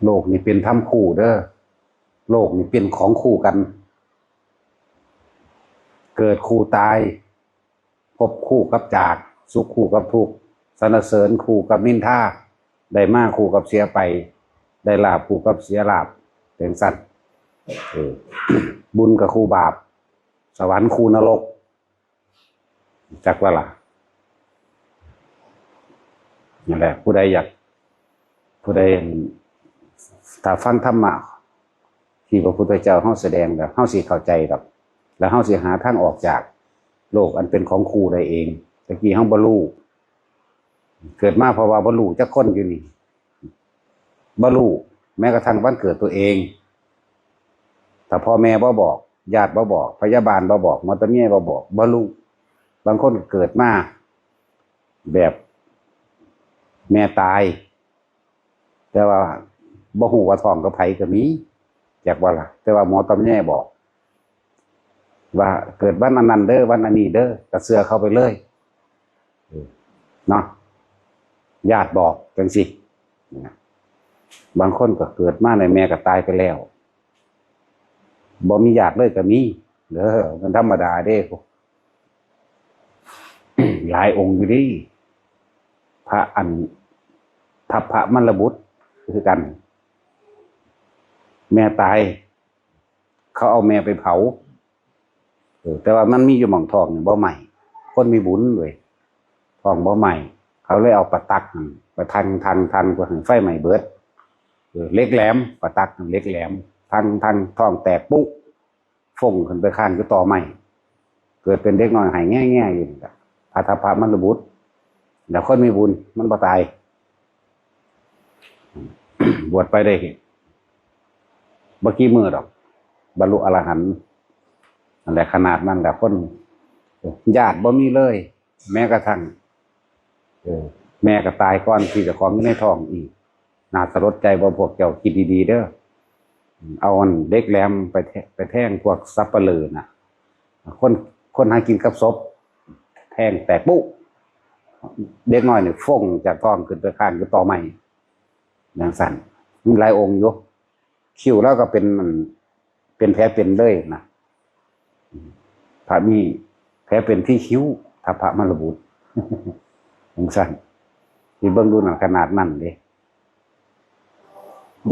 โลกนี่เป็นธรรมคู่เด้อโลกนี่เป็นของคู่กันเกิดคู่ตายพบคู่กับจากสุขคู่กับทุกข์สรรเสริญคู่กับนินทาได้มาคู่กับเสียไปได้ลาภคู่กับเสียลาภเป็นสัตว์บุญกับคู่บาปสวรรค์คู่นรกจักว่าล่ะนี่แหละผู้ใดอยากผู้ใดถ้าฟังธรรมะที่พระพุทธเจ้าเฮาแสดงแบบเฮาสิเข้าใจดอกแล้วเฮาสิหาทางออกจากโลกอันเป็นของคู่ได้เองตะกี้เฮาบ่รู้เกิดมาเพราะว่าบ่รู้จักคนอยู่นี่บ่รู้แม้กระทั่งวันเกิดตัวเองถ้าพ่อแม่บ่บอกญาติบ่บอกพยาบาลบ่บอกหมอตะเมียบ่บอกบ่รู้บางคนเกิดมาแบบแม่ตายแต่ว่าบ่ฮู้ว่าท้องกับไผก็มีจากว่าล่ะแต่ว่าหมอตำแยบอกว่าเกิดวันนั้นเด้อวันนี้เด้อกระเสือเข้าไปเลยเนาะญาติบอกจังสิบางคนก็เกิดมาในแม่ก็ตายไปแล้วบ่มีญาติเลยก็มีเด้อมันธรรมดาเด้หลายองค์อยู่ดิพระอันทัพพระมัลลบุตรคือกันแม่ตายเขาเอาแม่ไปเผาแต่ว่ามันมีอยู่หม่องทองบ่ใหม่คนมีบุญเลยทองบ่ใหม่เขาเลยเอาประตักไปทันกว่าไฟใหม่เบิดเล็กแหลมประตักเล็กแหลมทันทองแตกปุ๊ฟงขึ้นไปข้างก็ต่อใหม่เกิดเป็นเด็กน้อยหายแง่ๆอยู่อาทพะมันระบุแล้วคนมีบุญมันบ่ตาย บวชไปได้เมื่อกี้มือดอกบรรลุอรหันต์นั่นแหละขนาดนั้นแหละคนญาติบ่มีเลยแม้กระทั่งแม่ก็ตายก่อนที่จะของอยู่ในท้องอีกน่าสลดใจบ่พวกเจ้าคิดดีๆเด้อเอาเด็กแหลมไปแทงพวกซับเปลือน่ะคนหากินกับศพแทงแตกปุ๊เด็กน้อยเนี่ยฟงจากท้องขึ้นไปข้างก็ต่อใหม่อย่างสั่นมีหลายองค์อยู่คิ้วแล้วก็เป็นแผลเป็นเลยนะพระมีแผลเป็นที่คิ้วถ้าพระมันระบุอย่างสั่นที่เบิ่งดูหนังขนาดนั้นเลย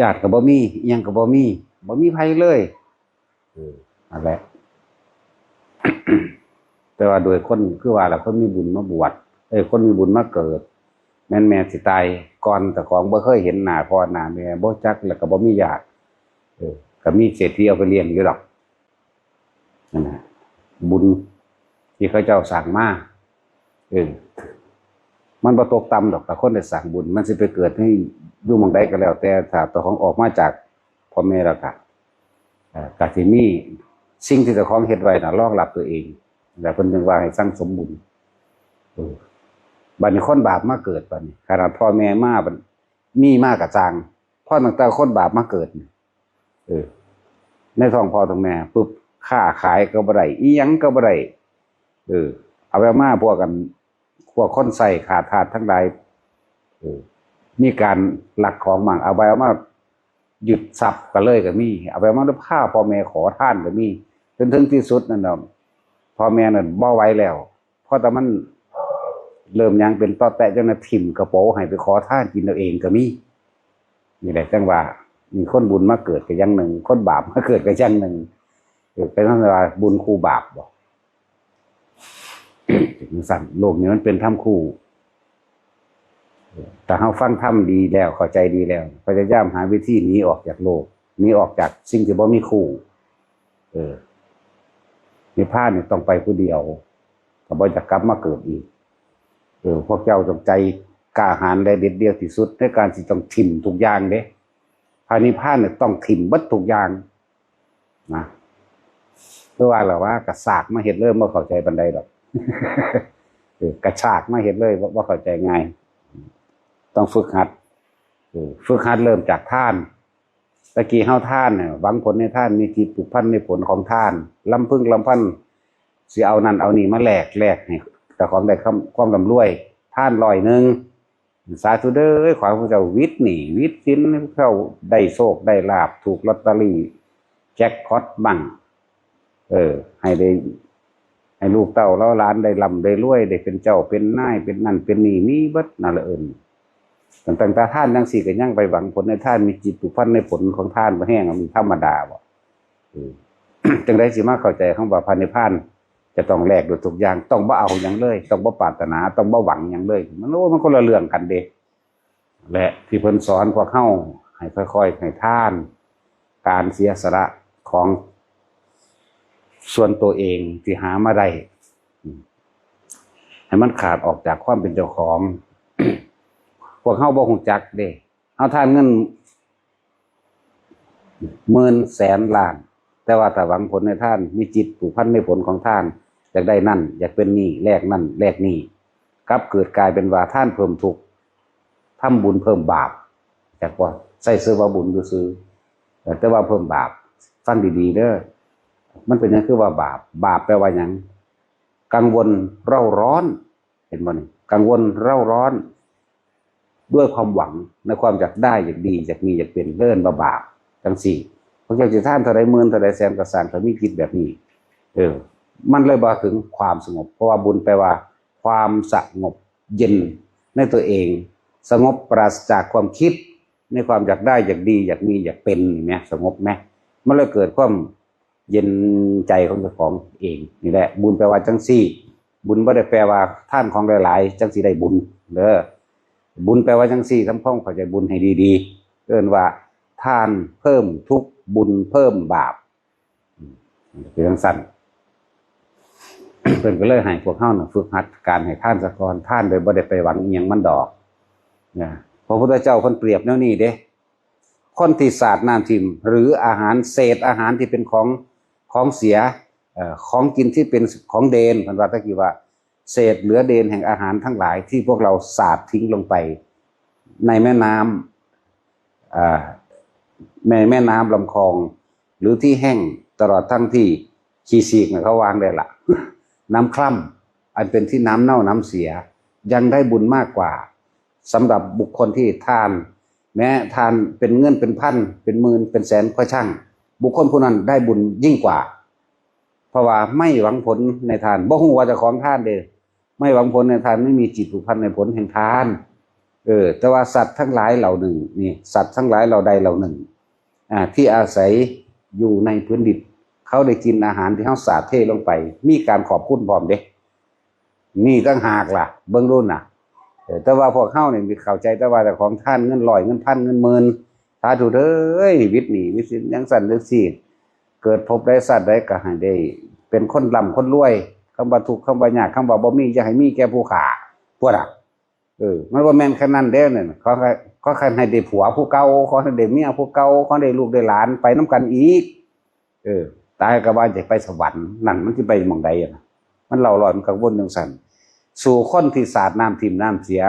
ญาติกับบ่มียังกับบ่มีไผเลยนั่นแหละ แต่ว่าโดยคนคือว่าแล้วคนมีบุญมาบวชคนมีบุญมาเกิดแม่นแม่สิตายก่อนแต่ของบ่เคยเห็นหน้าพ่อหน้าแม่บ่จักแล้วก็บ่มีญาติก็มีเศรษฐีเอาไปเลี้ยงอยู่ดอกนั่นน่ะบุญที่เขาเจ้าสั่งมามันบ่ตกต่ำดอกแต่คนได้สั่งบุญมันสิไปเกิดให้อยู่หม้องใดก็แล้วแต่ถ้าตัวของออกมาจากพ่อแม่แล้วก็สิมีสิ่งที่เจ้าของเฮ็ดไว้น่ะรองรับตัวเองแล้วเพิ่นจึงว่าให้สั่งสมบุญบัดนี้คนบาปมาเกิดบัดนี้ขนาดพ่อแม่มาบัดมีมากกะจางพ่อตั้งแต่คนบาปมาเกิดในท้องพ่อท้องแม่ปุ๊บค้าขายก็บ่ได้อีหยังก็บ่ได้เอาไปมาพวกคนใส่ขาดทาสทั้งหลายมีการลักของมั่งเอาไปเอามายึดทรัพย์ก็เลยก็มีเอาไปมาด้วยผ้าพ่อแม่ขอทานก็มีจนถึงที่สุดนั่นน่ะพ่อแม่นั่นบ่ไหวแล้วเพราะแต่มันเริ่มยังเป็นตอแตะจังนะถิ่มกระโปรงให้ไปขอทานกินเอาเองก็มีนี่แหละจังว่ามีคนบุญมาเกิดก็อย่างหนึ่งคนบาปมาเกิดก็อย่างหนึ่งเป็นทั้งว่าบุญคู่บาปบ่สั่นโลกนี้มันเป็นธรรมคู่แต่เฮาฟังธรรมดีแล้วเข้าใจดีแล้วพยายามหาวิธีหนีออกจากโลกหนีออกจากสิ่งที่บ่มีคู่นิพพานเนี่ยต้องไปผู้เดียวก็บ่จะกลับมาเกิดอีกพวกเจ้าจงใจกล้าหาญและเด็ดเดี่ยวที่สุดในการที่ต้องถิ่มทุกอย่างเด้พระนิพพานเนี่ยต้องถิ่มเบิดทุกอย่างนะเพื่อว่าเราว่ากระสากมาเฮ็ดเริ่มบ่เข้าใจปานใดดอกกระชากมาเฮ็ดเลยบ่เข้าใจง่ายต้องฝึกหัดเริ่มจากทานตะกี้เฮาทานเนี่ยหวังผลในทานมีจิตผูกพันในผลของทานลำพึงลำพันสิเอานั่นเอานี่มาแลกให้แต่ของได้ความร่ำรวยทาน100 สาธุเด้อขอให้พระเจ้าวิทย์หนีวิทย์สินเข้าได้โชคได้ลาภถูกลอตเตอรี่แจ็คพอตบ้างให้ได้ให้ลูกเต้าแล้วหลานได้ร่ำได้รวยได้เป็นเจ้าเป็นนายเป็นนั่นเป็นนี่มีเบิดนั่นละต่างๆท่านจังสี่ก็ยังไปหวังผลในท่านมีจิตผูกพันในผลของท่านบ่แห้งมีธรรมดาบ่จังได๋สิมาเข้าใจคำว่าพระนิพพานจะต้องแลกด้วยทุกอย่างต้องบ่เอาหยังเลยต้องบ่ปรารถนาต้องบ่หวังหยังเลยมันคนละเรื่องกันเด้และที่เพิ่นสอนพวกเฮาให้ค่อยๆให้ทานการเสียสละของส่วนตัวเองที่หามาได้ให้มันขาดออกจากความเป็นเจ้าของ พวกเฮาบ่ฮู้จักเด้เฮาทานเงินหมื่นแสนล้านแต่ว่าถ้าหวังผลในท่านมีจิตผูกพันในผลของท่านอยากได้นั่นอยากเป็นนี่แลกนั่นแลกนี่กลับเกิดกลายเป็นว่าท่านเพิ่มทุกข์ทำบุญเพิ่มบาปจากว่าใส่เสื้อว่าบุญซื้อแต่ว่าเพิ่มบาปฟังดีๆเด้อมันเป็นอย่างคือว่าบาปแปลว่าหยังกังวลเร่าร้อนเห็นบ่นี่กังวลเร่าร้อนด้วยความหวังในความอยากได้อยากดีอยากมีอยากเป็นเลิ่นบาปจังสี่พระเจ้าสิท่านเท่าใดหมื่นเท่าใดแสนก็สร้างถ้ามีจิตแบบนี้มันเลยบ่ถึงความสงบเพราะว่าบุญแปลว่าความสงบเย็นในตัวเองสงบปราศจากความคิดในความอยากได้อยากดีอยากมีอยากเป็นนี่แหมสงบแหมมันเลยเกิดความเย็นใจของเจ้าของเองนี่แหละบุญแปลว่าจังซี่บุญบ่ได้แปลว่าท่านของหลายๆจังสิได้บุญเด้อบุญแปลว่าจังซี่ทำพ้องเข้าใจบุญให้ดีๆเอิ้นว่าทานเพิ่มทุกข์บุญเพิ่มบาปเป็นจังซั่น เพิ่นก็เลยให้พวกเฮาน่ะฝึกหัดการให้ทานซะก่อนทานโดยบ่ได้ไปหวังอีหยังมันดอกนะพระพุทธเจ้าเพิ่นเปรียบแนวนี้เด้คนที่สาดน้ำทิ่มหรืออาหารเศษอาหารที่เป็นของเสียของกินที่เป็นของเดนเพิ่นว่าตะกี้ว่าเศษเหลือเดนแห่งอาหารทั้งหลายที่พวกเราสาดทิ้งลงไปในแม่น้ำแม่น้ำลำคลองหรือที่แห้งตลอดทั้งที่ขี้ซีกเขาวางได้ละ น้ำคร่ำอันเป็นที่น้ำเน่าน้ำเสียยังได้บุญมากกว่าสำหรับบุคคลที่ทานแม้ทานเป็นเงินเป็นพันเป็นหมื่นเป็นแสนก็ช่างบุคคลผู้นั้นได้บุญยิ่งกว่าเพราะว่าไม่หวังผลในทานบ่ฮู้ว่าเจ้าของทานเด้ไม่หวังผลในทานไม่มีจิตผูกพันในผลแห่งทานแต่ว่าสัตว์ทั้งหลายเหล่าหนึ่งนี่สัตว์ทั้งหลายเหล่าใดเหล่าหนึ่งที่อาศัยอยู่ในพื้นดินเขาได้กินอาหารที่เขาสาดเทลงไปมีการขอบคุณพร้อมเด้นี่ตั้งหากล่ะเบิ่งรุ่นน่ะแต่ว่าพวกเขาเนี่ยมีเข้าใจแต่ว่าแต่ของท่านเงิน100เงินพันเงินหมื่นสาธุเด้อวิทย์หนีวิสิยังสั่นลึกซีดเกิดพบได้สัตว์ได้ก็ให้ได้เป็นคนร่ำคนรวยคำว่าทุกข์คำว่ายากคำว่าบ่มีอย่าให้มีแก่ผู้ขาพวกน่ะมันบ่แม่นแค่นั้นเด้อเนี่ยเขาให้ได้ผัวผู้เก่าขอให้ได้เมียผู้เก่าขอได้ลูกได้หลานไปนำกันอีกตายก็ว่าจะไปสวรรค์นั่นมันสิไปหม่องใดอ่ะมันเล่าร้อนกังวลจังซั่นสู่คนที่สาดน้ำทิ่มน้ำเสีย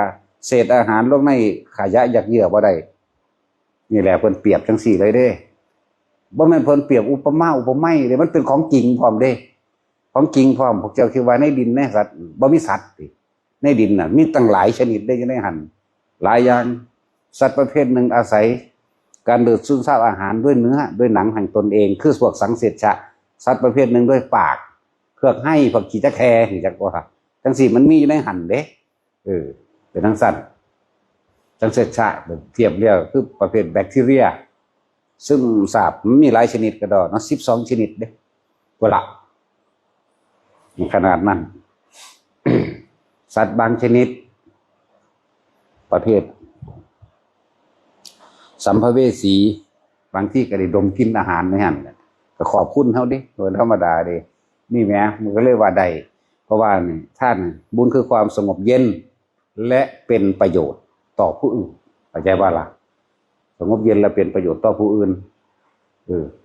เศษอาหารลงในขยะยักเยื่อบ่ได้นี่แหละเพิ่นเปรียบจังซี่เลยเด้บ่แม่นเพิ่นเปรียบอุปมาอุปไมยเด้มันเป็นของจริงพร้อมเด้ของจริงพร้อมพวกเจ้าคิดว่าในดินในสัตว์บ่มีสัตว์ติในดินน่ะมีตั้งหลายชนิดได้อยู่ในหันหลายอย่างสัตว์ประเภทหนึ่งอาศัยการดูดซึมซาบอาหารด้วยเนื้อด้วยหนังแห่งตนเองคือพวกสังเสชชะสัตว์ประเภทหนึ่งด้วยปากเครือกให้พวกขี้ตะแคนี่จักว่าจังซี่มันมีอยู่ในหันเด้เป็นทั้งสัตว์สังเสชชะเทียบเรียกคือประเภทแบคทีเรียซึ่งทราบมันมีหลายชนิดก็ดอกเนาะ12ชนิดเด้ว่าละขนาดนั้น สัตว์บางชนิดประเภทสัมภเวสีบางที่ก็ได้ดมกลิ่นอาหารในหันก็ขอบคุณเขาดิโดยธรรมดาดินี่แหมมันก็เลยว่าใดเพราะว่านี่ท่านบุญคือความสงบเย็นและเป็นประโยชน์ต่อผู้อื่นเข้าใจว่าล่ะสงบเย็นและเป็นประโยชน์ต่อผู้อื่น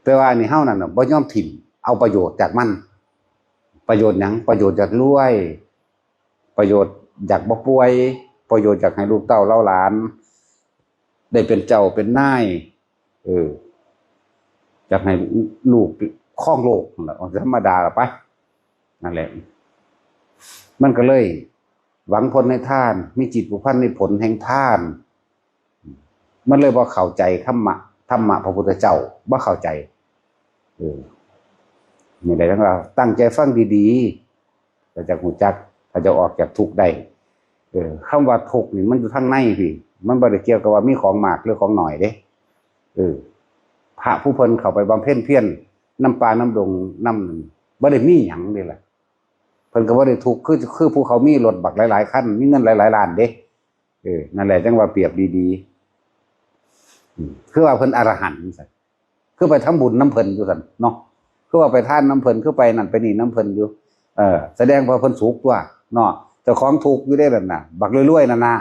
แต่ว่านี่เฮานั่นน่ะบ่ยอมถิ่มเอาประโยชน์จากมันประโยชน์หยังประโยชน์จากรวยประโยชน์จากบ่ป่วยประโยชน์จากให้ลูกเต้าเล่าหลานได้เป็นเจ้าเป็นนายจากให้ลูกครองโลกนั่นแหละธรรมดาล่ะไปนั่นแหละมันก็เลย หวังผลในท่านมีจิตผูกพันในผลแห่งท่านมันเลยบ่เข้าใจธรรมะพระพุทธเจ้าบ่เข้าใจนี่ได้ทั้งเราตั้งใจฟังดีๆเราจะหูจักเราจะออกจากทุกข์ได้คำว่าทุกข์นี่มันอยู่ข้างในพี่มันบ่ได้เกี่ยวกับว่ามีของมากหรือของหน่อยเด้พระผู้เพิ่นเข้าไปบำเพ็ญเพียรน้ำปลาน้ำดงน้ำบ่ได้มีหยังนี่แหละเพิ่นก็บ่ได้ทุกข์คือผู้เขามีรถบักหลายๆคันมีเงินหลายๆล้านเด้นั่นแหละจังว่าเปรียบดีๆคือว่าเพิ่นอรหันต์ซั่นคือไปทำบุญน้ำเพิ่นอยู่ซั่นเนาะคือว่าไปทานน้ำเพิ่นคือไปนั่นไปนี่น้ำเพิ่นอยู่แสดงว่าเพิ่นสุขตัวเนาะเจ้าของทุกข์อยู่ได้นั่นน่ะบักรวยๆนั่นน่ะ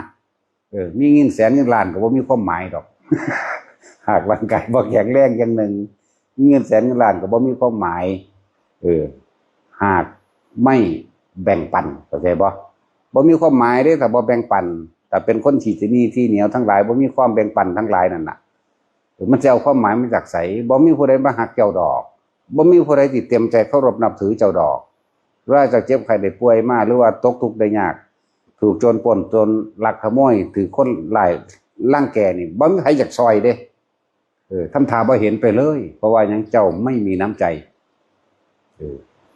มีเงินแสนเงินล้านก็บ่มีความหมายดอกหากร่างกายบ่แข็งแรงอย่างหนึ่งมีเงินแสนเงินล้านก็บ่มีความหมายหากไม่แบ่งปันเข้าใจบ่มีความหมายเด้ถ้าบ่แบ่งปันแต่เป็นคนที่จะนี่ที่เหนียวทั้งหลายบ่มีความแบ่งปันทั้งหลายนั่นน่ะมันจะเอาความหมายมาจากไสบ่มีผู้ใดมาหักเจ้าดอกบ่มีผู้ใดที่เต็มใจเคารพนับถือเจ้าดอกว่าจะเจ็บไข้ได้ป่วยมาหรือว่าตกทุกข์ได้ยากถูกโจรปล้นโจรลักขโมยถือคนหลายร่างแกนี่บ่มีใครอยากซอยเด้ทำท่าบ่เห็นไปเลยเพราะว่ายังเจ้าไม่มีน้ำใจ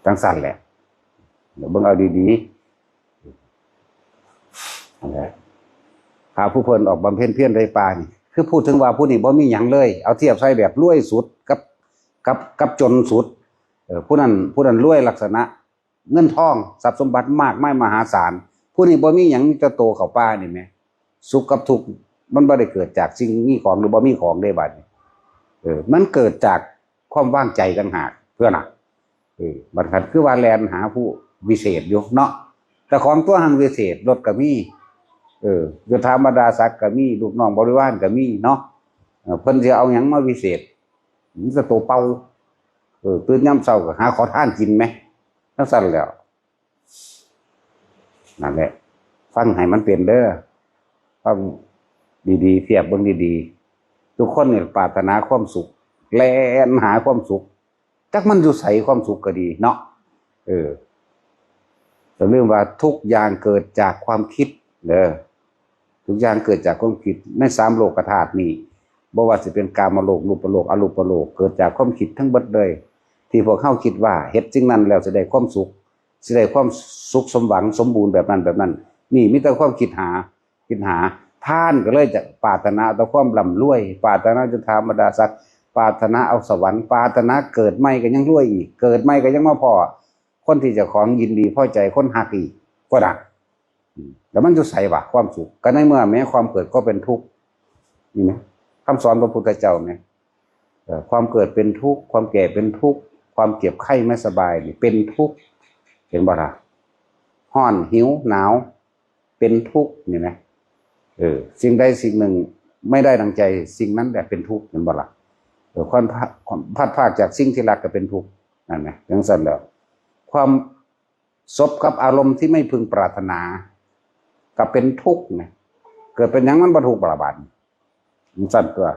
จังสั่นแหละเดี๋ยวเบิ่งเอาดีๆนั่นแหละหาผู้เพิ่นออกบำเพ็ญเพียรในป่านี่คือพูดถึงว่าผู้นี้บ่มีหยังเลยเอาเทียบใส่แบบรวยสุดกับจนสุดผู้นั้นรวยลักษณะเงินทองทรัพย์สมบัติมากมายมหาศาลผู้นี้บ่มีหยังจะโตเข้าป่านี่แหมสุขกับทุกข์มันบ่ได้เกิดจากสิ่งมีของหรือบ่มีของได้บัดนี้มันเกิดจากความว่างใจต่างหากเพื่อนน่ะบัดคันคือว่าแลนหาผู้วิเศษอยู่เนาะแต่ของตัวหังวิเศษรถก็มียศธรรมดาศักดิ์ก็มีลูกน้องบริวารก็มีเนาะเพิ่นสิเอาหยังมาวิเศษมันจะโตเป่าตื่นยามเช้าก็หาขอทานกินไหมทั้งสั่นแล้วนั่นแหละฟังให้มันเป็นเด้อฟังดีๆเทียบเบิ่งดีๆทุกคนเนี่ยปรารถนาความสุขแล่นหาความสุขจักมันอยู่ไสความสุขก็ดีเนาะแต่เรื่องว่าทุกอย่างเกิดจากความคิดเด้อทุกอย่างเกิดจากความคิดใน3โลกธาตุนี้บ่ว่าสิเป็นกามโลกรูปโลกอรูปโลกเกิดจากความคิดทั้งเบิดเลยที่พวกเฮาคิดว่าเฮ็ดสิ่งนั้นแล้วจะได้ความสุขสิได้ความสุขสมหวังสมบูรณ์แบบนั้นนี่มีแต่ความคิดหาท่านก็เลยจะปรารถนาแต่ความร่ำรวยปรารถนาจะธรรมดาศักดิ์ปรารถนาเอาสวรรค์ปรารถนาเกิดใหม่ก็ยังรวยอีกเกิดใหม่ก็ยังมาพอคนที่จะของยินดีพอใจคนฮักอีกก็ได้แล้วมันจะใส่ว่าความสุขก็ในเมื่อแม้ความเกิดก็เป็นทุกข์นี่ไหมคำสอนพระพุทธเจ้าไหมความเกิดเป็นทุกข์ความแก่เป็นทุกข์ความเจ็บไข้ไม่สบายนี่เป็นทุกข์เห็นบ่ล่ะร้อนหิวหนาวเป็นทุกข์นี่นะสิ่งใดสิ่งหนึ่งไม่ได้ดังใจสิ่งนั้นแบบเป็นทุกข์เห็นบ่ล่ะความพัดพรากจากสิ่งที่รักก็เป็นทุกข์นั่นนะอย่างสั้นแล้วความซบกับอารมณ์ที่ไม่พึงปรารถนาก็เป็นทุกข์นะเกิดเป็นอย่างนั้นบ่ทุกข์ประบาดอย่างสั้นตัว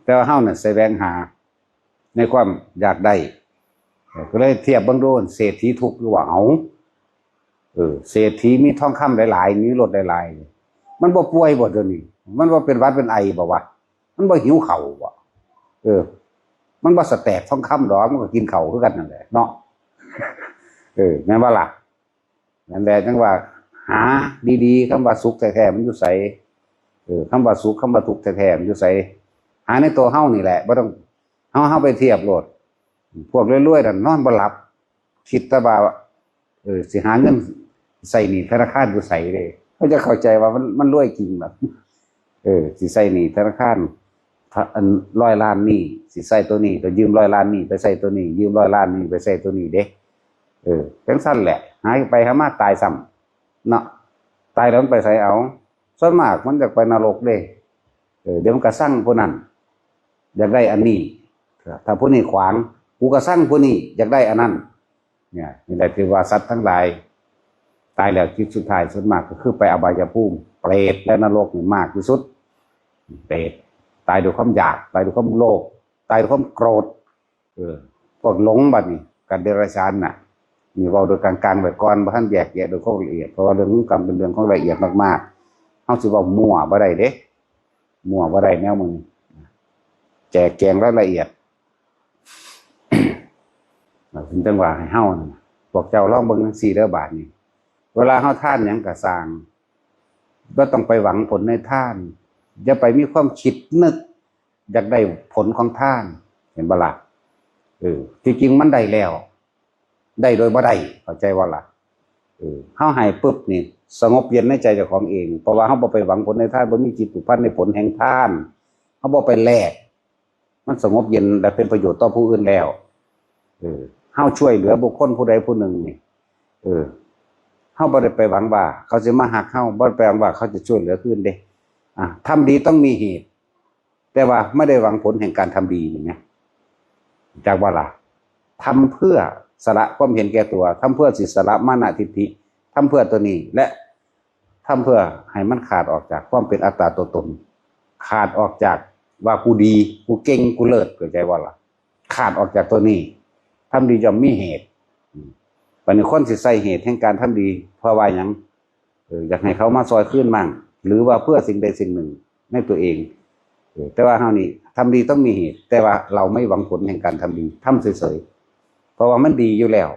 แต่ว่าเฮาเนี่ยแสวงหาในความอยากได้ก็เลยเทียบเบิ่งดูเศรษฐีทุกข์หรือว่าเอาเศรษฐีมีทองคำหลายๆมีรถหลายๆมันบ่ป่วยบ่เดี๋ยวนี้มันบ่เป็นหวัดเป็นไอบ่วะมันบ่หิวข้าวบ่มันบ่สแตกทองคำดอกมันก็กินข้าวคือกันนั่นแหละเนาะแม่นบ่ล่ะนั่นแหละจังว่าหาดีๆคำว่าสุขแท้ๆมันอยู่ไสคำว่าสุขคำว่าทุกข์แท้ๆมันอยู่ไสหาในตัวเฮานี่แหละบ่ต้องเฮาไปเทียบโลดพวกรวยๆนั่นนอนบ่หลับคิดแต่ว่าสิหาเงินใส่หนี้ธนาคารอยู่ไสเด้เขาจะเข้าใจว่ามันรวยจริงแบบสิใส่หนี้ธนาคาร100 ล้านนี่สิใส่ตัวนี้ก็ยืม100 ล้านนี่ไปใส่ตัวนี้ยืม100 ล้านนี่ไปใส่ตัวนี้เด้จังซั่นแหละหายไปหามาตายซ้ำเนาะตายแล้วมันไปไสเอาส่วนมากมันจะไปนรกเด้เดี๋ยวมันก็สั่งผู้นั้นอยากได้อันนี้ถ้าผู้นี้ขวางกูก็สั่งผู้นี้อยากได้อันนั้นเนี่ยนี่แหละคือว่าสัตว์ทั้งหลายตายแล้วจิตสุดท้ายส่วนมากก็คือไปอบายภูมิเปรตและนรกนี่มากที่สุดเปรตตายด้วยความอยากตายด้วยความโลภตายด้วยความโกรธพวกหลงบัดนี้กันเดรัจฉานน่ะ นี่เว้าโดยกลางๆไว้ก่อนบ่ทันแยกแยะโดยความละเอียดเพราะว่าเรื่องของกรรมเป็นเรื่องของละเอียดมากๆเฮาสิเว้ามั่วบ่ได้เด้มั่วบ่ได้แนวมึงแจกแจงรายละเอียดถึงจังว่าให้เฮานั่นพวกเจ้าลองเบิ่งจังซี่เด้อบาดนี้เวลาเฮาทานหยังก็สร้างบ่ต้องไปหวังผลในทานอย่าไปมีความคิดนึกอยากได้ผลของทานเห็นบ่ล่ะที่จริงมันได้แล้วได้โดยบ่ได้เข้าใจว่าล่ะเฮาให้ปึ๊บนี่สงบเย็นในใจเจ้าของเองเพราะว่าเฮาบ่ไปหวังผลในทานบ่มีจิตผูกพันในผลแห่งทานเฮาบ่ไปแลกมันสงบเย็นและเป็นประโยชน์ต่อผู้อื่นแล้วเฮาช่วยเหลือบุคคลผู้ใดผู้หนึ่งนี่เฮาบ่ได้ไปหวังว่าเขาสิมาหักเฮาบ่ได้ไปหวังว่าเขาจะช่วยเหลือคืนเด้ทำดีต้องมีเหตุแต่ว่าไม่ได้หวังผลแห่งการทำดีอย่างเงี้ยจากว่าล่ะทำเพื่อสละความเห็นแก่ตัวทำเพื่อสิสละมานะทิฏฐิทำเพื่อตัวนี้และทำเพื่อให้มันขาดออกจากความเป็นอัตตาตัวตนขาดออกจากว่ากูดีกูเก่งกูเลิศเข้าใจว่าล่ะขาดออกจากตัวนี้ทำดีย่อมมีเหตุปัจจุบันสิใส่เหตุแห่งการทำดีเพราะว่าหยังอยากให้เขามาซอยขึ้นมั่งหรือว่าเพื่อสิ่งใดสิ่งหนึ่งในตัวเองแต่ว่าเฮานี่ทำดีต้องมีเหตุแต่ว่าเราไม่หวังผลแห่งการทำดีทำเฉยๆเพราะว่ามันดีอยู่แล้ว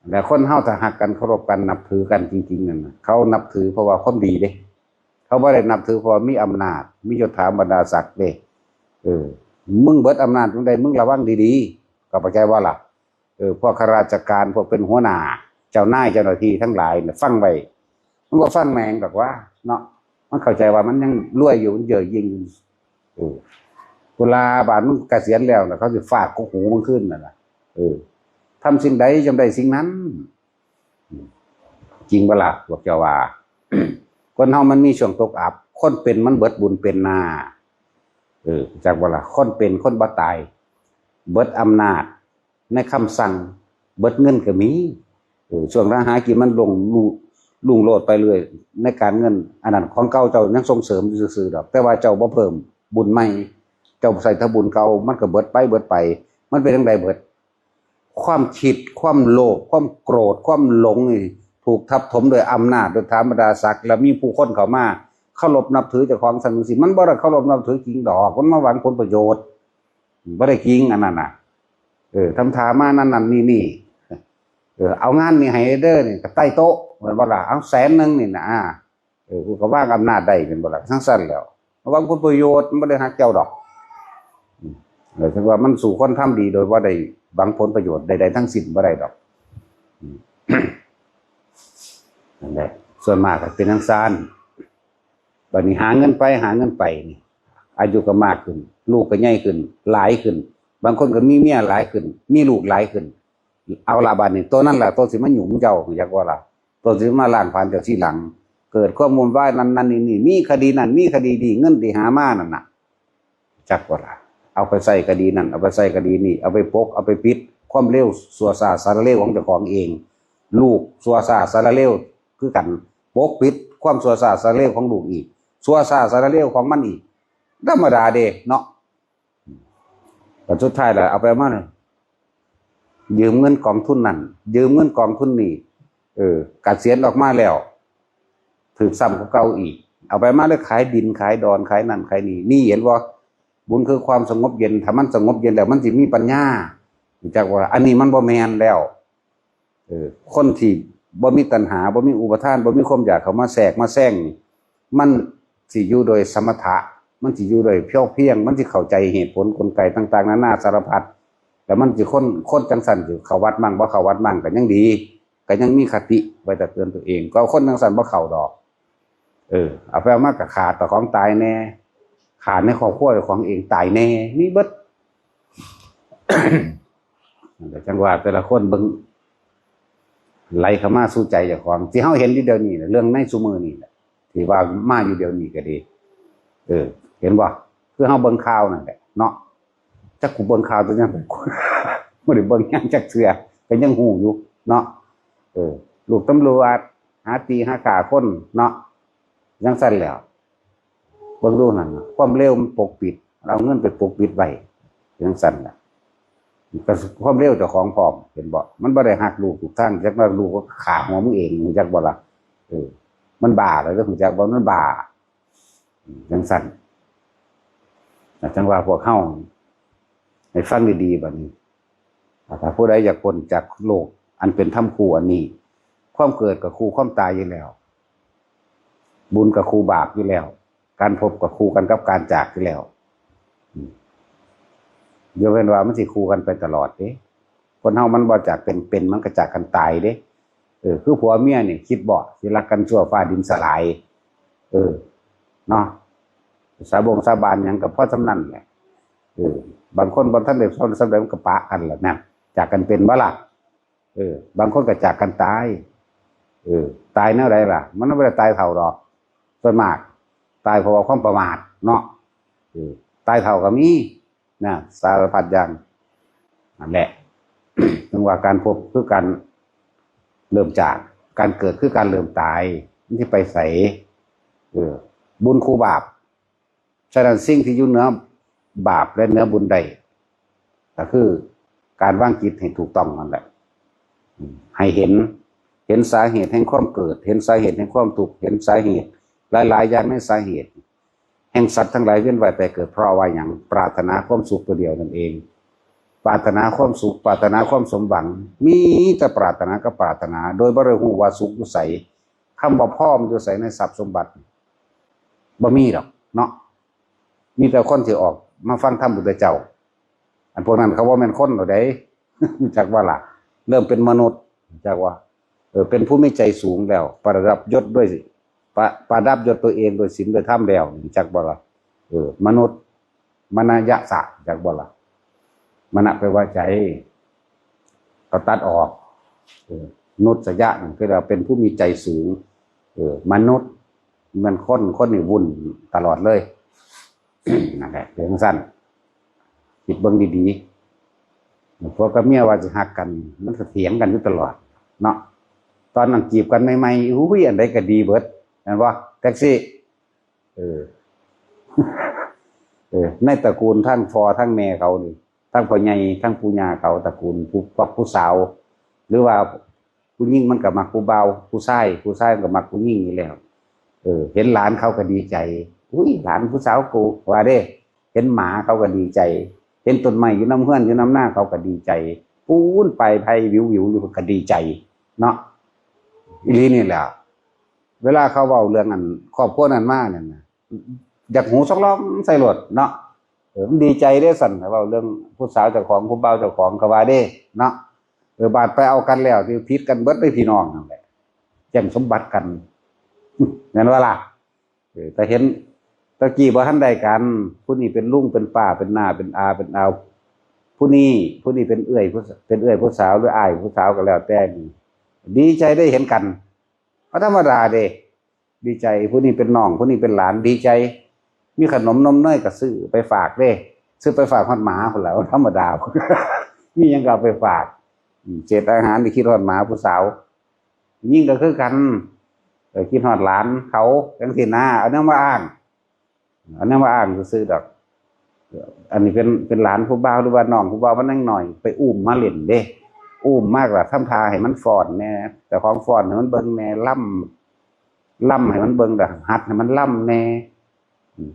แต่คนเฮาถ้าหักกันเคารพกันนับถือกันจริงๆนั่นน่ะเขานับถือเพราะว่าความดีเด้เขาบ่ได้นับถือเพราะมีอำนาจมียศถาบรรดาศักดิ์เด้มึงเบิดอำนาจมึงได้มึงระวังดีๆก็เข้าใจว่าล่ะพวกข้าราชการพวกเป็นหัวหน้าเจ้านายเจ้าหน้าที่ทั้งหลายเนี่ยฟังไว้มันบ่ฟังแมงดอกว่าเนาะมันเข้าใจว่ามันยังรวยอยู่มันเยอะยิ่งเวลาบาดมึงเกษียณแล้วน่ะเขาสิฟาดกกหูมึงขึ้นนั่นน่ะทำสิ่งใดจำได้สิ่งนั้นจริงบ่ล่ะพวกเจ้าว่า คนเฮามันมีช่วงตกอับคนเป็นมันเบิดบุญเป็นหน้าจากบ่ล่ะคนเป็นคนบ่ตายเบิดอำนาจในคำสั่งเบิดเงินก็มีช่วงราหากินมันลุงโลดไปเรื่อยในการเงินอันนั้นของเก่าเจ้ายังส่งเสริมซื่อๆดอกแต่ว่าเจ้าบ่เพิ่มบุญใหม่เจ้าใส่ถ้าบุญเก่ามันก็เบิดไปมันเป็นจังไดเบิดความคิดความโลภความโกรธความหลงนี่ถูกทับถมโดยอำนาจโดยธรรมดาศักดิ์แล้วมีผู้คนเข้ามาเคารพนับถือเจ้าของสันนิสิมันบ่ได้เคารพนับถือจริงดอกมันมาหวังผลประโยชน์บ่ได้จริงอันนั้นน่ะทำทามานั่นนี่เอางานนี่ให้เด้อนี่ก็ใต้โต๊ะเหมือนบ่ล่ะเอา100,000นี่นะกูก็วางอำนาจได้เป็นบ่ล่ะทั้งสั้นแล้วหวังผลประโยชน์มันบ่ได้หักเจ้าดอกเลยถึงว่ามันสู่คนทำดีโดยบ่ได้หวังผลประโยชน์ใดๆทั้งสิ้นบ่ได้ดอกนั่นแหละส่วนมากก็เป็นจังซั่นบัดนี้หาเงินไปนี่อายุก็มากขึ้นลูกก็ใหญ่ขึ้นหลายขึ้นบางคนก็มีเมียหลายขึ้นมีลูกหลายขึ้นเอาละบัดนี้ตัวนั้นแหละตัวสิมาหยุมเจ้าอยากว่าล่ะตัวสิมาล้างผ่านเจ้าที่หลังเกิดข้อมูลว่านั่นนี่มีคดีนั่นมีคดีดีเงินที่หามานั่นน่ะจักว่าล่ะเอาไปใส่คดีนั่นเอาไปใส่คดีนี่เอาไปปกเอาไปปิดความเร็วสัวซาสารเลวของเจ้าของเองลูกสัวซาสารเลวคือกันปกปิดความสัวซาสารเลวของลูกอีกสัวซาสารเลวของมันอีกธรรมดาเด้เนาะแต่สุดท้ายแล้วเอาไปมาเลยยืมเงินกองทุนนั่นยืมเงินกองทุนนี่เกษียณออกมาแล้วถือซ้ำกับเก่าอีกเอาไปมาเลยขายดินขายดอนขายนั่นขายนี่เห็นว่าบุญคือความสงบเย็นถ้ามันสงบเย็นแล้วมันสิมีปัญญาจากว่าอันนี้มันบ่แม่นแล้วคนที่บ่มีตัณหาบ่มีอุปทานบ่มีความอยากเข้ามาแทรกมาแซงมันสิอยู่โดยสมถะมันสิอยู่โดยเพียงมันสิเข้าใจเหตุผลกลไกต่างๆนานาสารพัดแต่มันสิคนจังสั่นสิเข้าวัดมั่งบ่เข้าวัดมั่งก็ยังดีก็ยังมีคติไว้แต่เตือนตัวเองก็คนจังสั่นบ่เข้าดอกเอาไปมากก็ขาดต่อของตายแน่ขาดในครอบครัวของเองตายแน่นี่เบิด แต่จังหวะแต่ละคนเบิ่งไหลเข้ามาสู่ใจเจ้าของที่เฮาเห็นอยู่เดี๋ยวนี้เรื่องในซุมื้อนี้แหละที่ว่ามาอยู่เดี๋ยวนี้ก็ดีเห็นบ่คือเฮาเบิ่งข่าวนั่นแหละเนาะจักกูเบิ่งข่าวตัวยังบ่ได้เบิ่งหยังจักเทื่อก็ยังฮู้อยู่เนาะลูกตำรวจหาตีหาฆ่าคนเนาะจังซั่นแล้วเบิ่งดูนั่นความเร็วมันปกปิดเอาเงินไปปกปิดไว้จังซั่นน่ะ ก็ความเร็วเจ้าของพร้อมเห็นบ่มันบ่ได้หักลูกทุกทางจักว่าลูกก็ขาหัวมึงเองรู้จักบ่ล่ะมันบ้าแล้วรู้จักบ่มันบ้าจังซั่นจังว่าพวกเฮาให้ฟังดีๆบัดนี้ถ้าผู้ใดอยากพ้นจากโลกอันเป็นถ้ำคู่อันนี้ความเกิดกับคู่ความตายอยู่แล้วบุญกับคู่บาปอยู่แล้วการพบกับคู่กันกับการจากอยู่แล้วเดี๋ยวเว้นว่ามันสิคู่กันไปตลอดเด้คนเฮามันบ่จากเป็นมันก็จากกันตายเด้คือผัวเมียนี่คิดบ่สิรักกันชั่วฟ้าดินสลายเนาะสาบานหยังกับพ่อสำนันแหละบางคนบ่ทันได้สำเร็จมันก็ปะกันแหละนะจากกันเป็นบ่ล่ะบางคนก็จากกันตายตายแนวใดล่ะมันไม่ได้ตายเท่าดอกส่วนมากตายเพราะว่าความประมาทเนาะตายเท่าก็มีนะสารพัดอย่างนั่นแหละ ถึงว่าการพบคือการเริ่มจากการเกิดคือการเริ่มตายที่ไปใส่บุญคู่บาปฉะนั้นสิ่งที่อยู่เหนือบาปและเหนือบุญใดก็คือการวางจิตให้ถูกต้องนั่นแหละให้เห็นสาเหตุแห่งความเกิดเห็นสาเหตุแห่งความทุกข์เห็นสาเหตุหลายๆอย่างในสาเหตุแห่งสัตว์ทั้งหลายเวียนว่ายแต่เกิดเพราะว่าอย่างปรารถนาความสุขตัวเดียวนั่นเองปรารถนาความสุขปรารถนาความสมหวังมีแต่ปรารถนาก็ปรารถนาโดยบ่รู้ว่าสุขอยู่ไสคำว่าพ่อมันอยู่ไสในทรัพย์สมบัติบ่มีหรอกเนาะมีแต่คนที่ออกมาฟังธรรมพุทธเจ้าอันพวกนั้นเขาว่าแม่นคนเหรอเด้จักว่าล่ะเริ่มเป็นมนุษย์จักว่าเป็นผู้มีใจสูงแล้วประดับยศด้วยประดับยศตัวเองโดยศีลโดยธรรมแล้วจักบ่ล่ะมนุษย์มนยะสะจักบ่ล่ะมณะแปลว่าใจก็ตัดออกนุษยะนั่นคือเราเป็นผู้มีใจสูงมนุษย์มันคนนี่วุ่นตลอดเลยนั่นแหละเรื่องสั้นคิดเบิ่งดีๆพวกกับเมียว่าจะหักกันมันเถียงกันอยู่ตลอดเนาะตอนนั้นจีบกันใหม่ๆอุ้ยอันใดก็ดีเบิดนั่นว่าแท็กซี่ในตระกูลทั้งพ่อทั้งแม่เขานี่ทั้งพ่อใหญ่ทั้งปู่ย่าเขาตระกูลผู้สาวหรือว่าผู้หญิงมันก็มักผู้เบาผู้ชายก็มักผู้หญิงนี่แล้วเห็นหลานเขาก็ดีใจอุ้ยหลานผู้สาวกูว่าเด้เห็นหมาเขาก็ดีใจเห็นต้นไม้อยู่น้ำเฮือนอยู่น้ำหน้าเขาก็ดีใจปูนไปไผวิวอยู่ก็ดีใจเนาะอีหลีนี่แหละเวลาเขาเว้าเรื่องอันครอบครัวนั้นมาเนี่ยนะอยากหูสักร้องใส่รถเนาะมันดีใจได้สั่นเว้าเรื่องผู้สาวเจ้าของผู้เบาเจ้าของก็ว่าเด้เนาะบาดไปเอากันแล้วที่ผิดกันเบิดได้พี่น้องนั่นแหละแย่งสมบัติกันนั่นว่าล่ะแต่เห็นตะกี้บ่ทันได้กันผู้นี้เป็นลุงเป็นป้าเป็นน้าเป็นอาเป็นเอาผู้นี้เป็นเอื้อยผู้สาวหรืออ้ายผู้สาวก็แล้วแต่ดีใจได้เห็นกันธรรมดาเด้ดีใจผู้นี้เป็นน้องผู้นี้เป็นหลานดีใจมีขนมนมเนยก็ซื้อไปฝากเด้ซื้อไปฝากฮอดหมาพุ่นแล้วธรรมดามีหยังก็เอาไปฝากเศษอาหารที่คิดฮอดหมาผู้สาวยิ่งก็คือกันคิดฮอดหลานเขาจังซี่นะเอานำมาอ้างซื้อดอกอันนี้เป็นหลานผู้บ่าวหรือว่าน้องผู้บ่าวมันนั่งหน่อยไปอุ้มมาเล่นเด้อุ้มมากล่ะทำทาให้มันฟ้อนแน่แต่ของฟ้อนให้มันเบิ่งแน่ล่ำให้มันเบิ่งดอกหัดให้มันล่ำแน่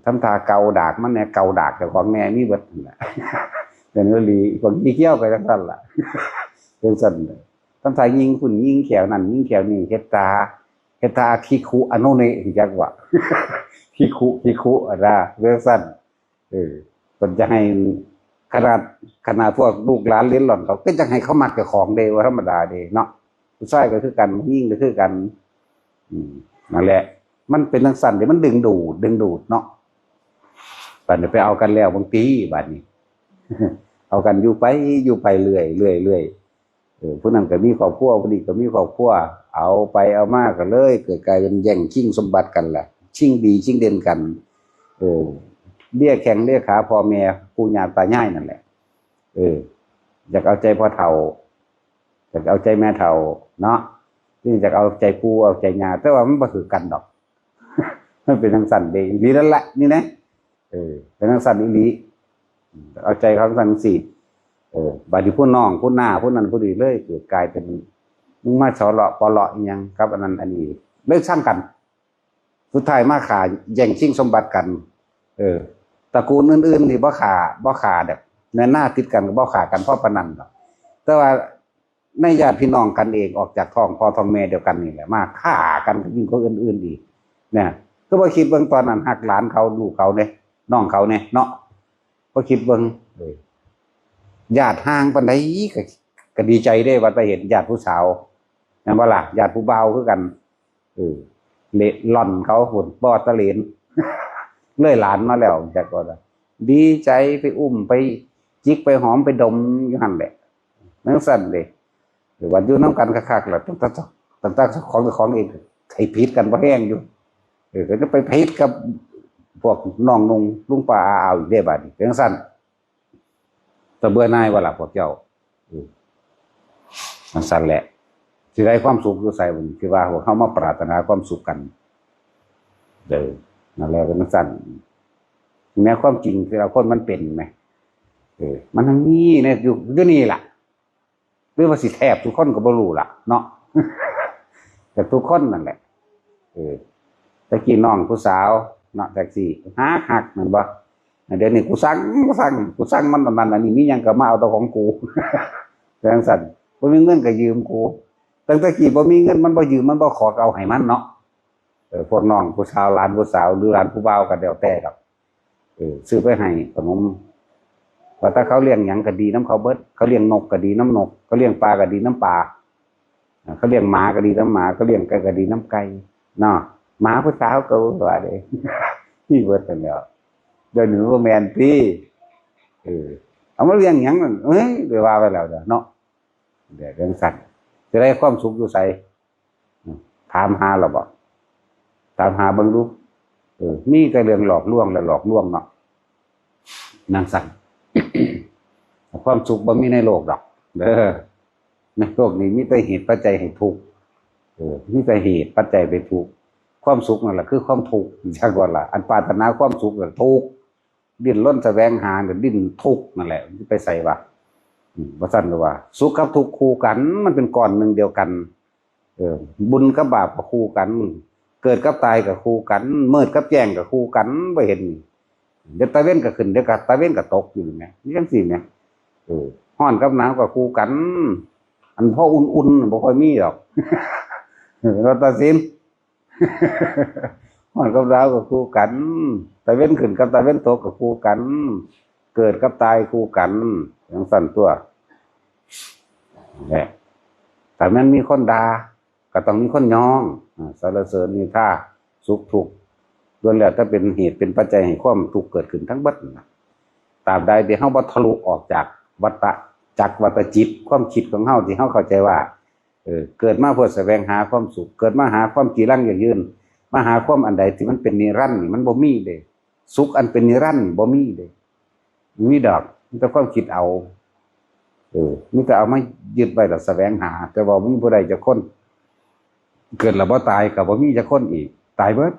ทำทาเกาดากมันแน่เกาดากเจ้าของแน่มีเบิดนั่นแหละเป็นเรื่องดีคนขี้เกี้ยวไปจังซั่นล่ะเป็นซั่นทำทายิงฝุ่นยิงแขวนั่นยิงแขวนี่เฮ็ดตาขี้คุอนุนี่จักว่าขี้คุอะไรเรื่องสั้นมันจะให้ขนาดพวกลูกหลานเลี้ยนหล่อนเขาก็จะให้เขามักกับของเดวธรรมดาเดเนาะผู้ชายก็คือกันยิ่งก็คือกันนั่นแหละมันเป็นทั้งสั้นเดี๋ยวมันดึงดูดเนาะบัดนี้ไปเอากันแล้วบางทีบัดนี้ เอากันอยู่ไปเรื่อยผู้นั้นก็มีครอบครัวผู้นี้ก็มีครอบครัวเอาไปเอามากกันเลยเกิดกลายเป็นแย่งชิงสมบัติกันแหละชิงดีชิงเด่นกันเลี้ยแข้งเลี้ยขาพ่อแม่ปู่ย่าตายายนั่นแหละอยากเอาใจพ่อเฒ่าอยากเอาใจแม่เฒ่าเนาะนี่อยากเอาใจปู่เอาใจย่าแต่ว่ามันบ่ถือกันดอก มันเป็นทางสั่นเด้ดีนั่นแหละนี่นะเป็นทางสั่นอีหลีเอาใจเขาสั่นสิ บาดนี้ผู้น้องผู้หน้าผู้นั้นผู้นี้เลยเกิดกลายเป็นมึงมาเฉาะเลาะปอเลาะอีหยังครับอันนั้นอันนี้เลิกสร้างกันสุดท้ายมาขาแย่งชิงสมบัติกันตระกูลอื่นๆนี่บ่ขาแบบในหน้าติดกันก็บ่ขากันเพราะปานนั้นหรอกแต่ว่าในญาติพี่น้องกันเองออกจากท้องพ่อท้องแม่เดียวกันนี่แหละมาฆ่ากันยิ่งกว่าอื่นๆอีกเนี่ยก็บ่คิดเบิ่งตอนนั้นหักหลานเขาลูกเขาเนี่ยน้องเขาเนี่ยเนาะบ่คิดเบิ่งญาติห่างปานใดก็ดีใจได้ว่าไปเห็นญาติผู้สาวนั่นบ่ล่ะญาติผู้บ่าวคือกันเละล่อนเขาหุ่นบ่ตะเลนเลื่อยหลานมาแล้วจากก่อนดีใจไปอุ้มไปจิกไปหอมไปดมอยู่หั่นแหละนั่นสั่นเลยหรือว่าอยู่น้ำกันคักๆล่ะตั้งของเองไถผิดกันบ่แห้งอยู่ก็จะไปผิดกับพวกน้องนุ่งลุงป้าอาอีกได้บัดนี้จังซั่นตะเบื่อหน่ายว่าล่ะพวกเจ้ามันสั่นแหละสิได้ความสุขอยู่ใส่บ่นี่คือว่าพวกเฮามาปรารถนาความสุขกันนั่นแหละเป็นสั่นแม้ความจริงที่เราคนมันเป็นไหมมันทั้งนี้เนี่ยอยู่นี่ล่ะหรือว่าสิแทบทุกคนก็บ่รู้ล่ะเนาะแต่ทุกคนนั่นแหละตะกี้น้องผู้สาวเนาะแท็กซี่หักนั่นบ่เดี๋ยวนี้กูสั่งมันตอนนั้นอันนี้มีหยังก็มาเอาตัวของกูจังซั่นบ่มีเงินก็ยืมกูตั้งแต่กี้บ่มีเงินมันบ่ยืมมันบ่ขอเอาให้มันเนาะพวกน้องผู้สาวหลานผู้สาวหรือหลานผู้บ่าวก็แล้วแต่ครับซื้อไปให้ขนมว่าถ้าเขาเลี้ยงหยังก็ดีน้ำเขาเบิดเขาเลี้ยงนกก็ดีน้ำนกเขาเลี้ยงปลาก็ดีน้ำปลาเขาเลี้ยงหมาก็ดีน้ำหมาเขาเลี้ยงไก่ก็ดีน้ำไก่เนาะหมาผู้สาวก็ว่าเด้นี่เบิดกันแล้วเดี๋ยวนี้ว่าแม่นพี่เอามาเลี้ยงหยังนั่นเดี๋ยวว่าไปแล้วเนาะเดี๋ยวเรื่องสัตว์จะได้ความสุขอยู่ใส่ถามหาเราบ่ตามหาเบิ่งดูมีแต่เรื่องหลอกลวงและหลอกลวงเนาะนั่นสั่น ความสุขบ่มีในโลกดอกในโลกนี้มีแต่เหตุปัจจัยให้ทุกข์มีแต่เหตุปัจจัยไปทุกข์ความสุขนั่นแหละคือความทุกข์จักว่าล่ะอันปรารถนาความสุขก็ทุกข์ดิ้นรนแสวงหาก็ดิ้นทุกข์นั่นแหละไปใส่ว่าว่าซั่นว่าสุขกับทุกข์คู่กันมันเป็นก้อนหนึ่งเดียวกันบุญกับบาปก็คู่กันเกิดกับตายกับคู่กันมืดกับแจ้งกับคู่กันบ่เห็นเดี๋ยวตะเว้นก็ขึ้นเดี๋ยวก็ตะเว้นก็ตกอยู่เนี่ยนี่จังซี่เนี่ยร้อนกับหนาวก็คู่กันอันพออุ่นๆบ่ค่อยมีหรอกเราตัดสินร้อนกับหนาวก็คู่กันตะเว้นขึ้นกับตะเว้นตกก็คู่กันเกิดกับตายคู่กันจังซั่นตัวแหละแต่มันมีคนด่าก็ต้องมีคนยองสรรเสริญนินทาสุขทุกข์ล้วนแล้วถ้าเป็นเหตุเป็นปัจจัยให้ความทุกข์เกิดขึ้นทั้งบัดตราบใดที่เฮาบ่ทะลุออกจากวัฏจิตความคิดของเฮาที่เฮาเข้าใจว่าเกิดมาเพื่อแสวงหาความสุขเกิดมาหาความจีรังยั่งยืนมาหาความอันใดที่มันเป็นนิรันดร์นี่มันบ่มีเด้สุขอันเป็นนิรันดร์บ่มีเด้มีดอกมีแต่ความคิดเอามีแต่เอามายึดไว้แล้วแสวงหาแต่ว่ามีผู้ใดจะคนเกิดแล้วบ่ตายก็บ่มีจะคนอีกตายเบิด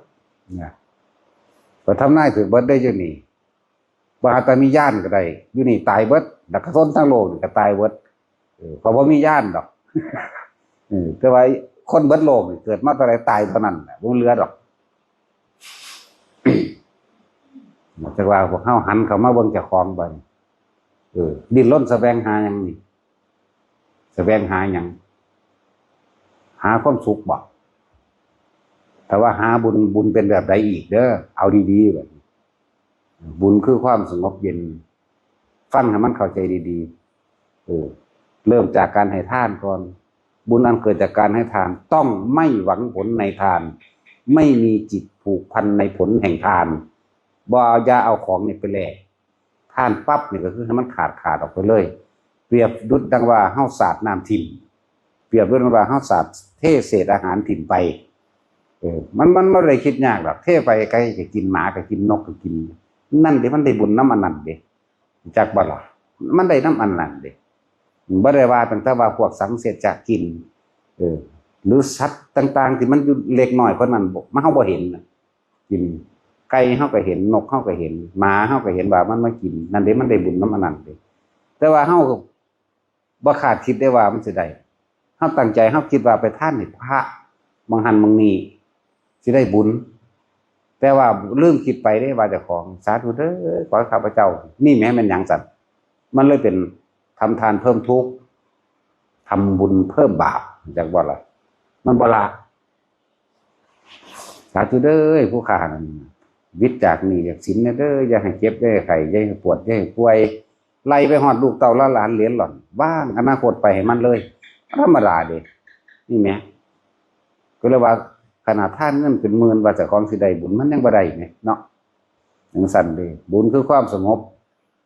นะก็ทำนายถึงเบิดได้อยู่นี่บ่หาแต่มีญาณก็ได้อยู่นี่ตายเบิดแล้วก็ทนทั้งโลกนี่ก็ตายเบิดเพราะบ่มีญาณดอกแต่ว่าคนเบิดโลกนี่เกิดมาเท่าใดตายเท่านั้นบ่เหลือดอกแต่ว่าพวกเฮาหันเข้ามาเบิ่งเจ้าของบัดดิ้นรนแสวงหาหยังนี่แสวงหาหยังหาความสุขบ่แต่ว่าหาบุญเป็นแบบใดอีกเด้อเอาดีๆแบบบุญคือความสงบเย็นฟังให้มันเข้าใจดีๆเริ่มจากการให้ทานก่อนบุญอันเกิดจากการให้ทานต้องไม่หวังผลในทานไม่มีจิตผูกพันในผลแห่งทานบ่อย่าเอาของนี่ไปแลกทานปั๊บนี่ก็คือให้มันขาดออกไปเลยเปรียบดุจดังว่าเฮาสาดน้ำทิ่มเปรียบด้วยว่าเฮาสาดเทเศษอาหารถิ่มไปมันไม่ได้คิดยากหรอกเทไปไก่ก็กินหมาก็กินนกก็กินนั่นเดี๋ยวมันได้บุญน้ำอันนั้นเด้จากบ่ล่ะมันได้น้ำอันนั้นเด้บ่ได้ว่าตั้งแต่ว่าพวกสังเสร็จจากกินหรือสัตว์ต่างๆที่มันอยู่เล็กน้อยเพราะนั้นมันเฮาบ่เห็นกินไก่เฮาก็เห็นนกเฮาก็เห็นหมาเฮาก็เห็นว่ามันมากินนั่นเด้มันได้บุญน้ำอันนั้นเด้ แต่ว่าเฮาบ่คาดคิดได้ว่ามันสิได้เฮาตั้งใจเฮาคิดว่าไปทานให้พระบางหันบางนี้สิได้บุญแต่ว่าลืมคิดไปได้ว่าเจ้าของสาธุเด้อขอข้าพเจ้านี่แม้มันหยังสั่นมันเลยเป็นทำทานเพิ่มทุกข์ทำบุญเพิ่มบาปจากบ่ล่ะมันบ่ละสาธุเด้อผู้ข้านั่นวิตจากหนี้จากสินเด้ออย่าให้เจ็บอย่าให้ไข้อย่าให้ปวดอย่าให้ป่วยไล่ไปฮอดลูกเต้าหลานเหลนหล่อนว่างอนาคตไปให้มันเลยธรรมดาเด้นี่แหมก็เลยว่าขนาดท่านเงินเป็นหมื่นว่าเจ้าของสิได้บุญมันยังบ่ได้แหมเนาะจังซั่นเด้บุญคือความสงบ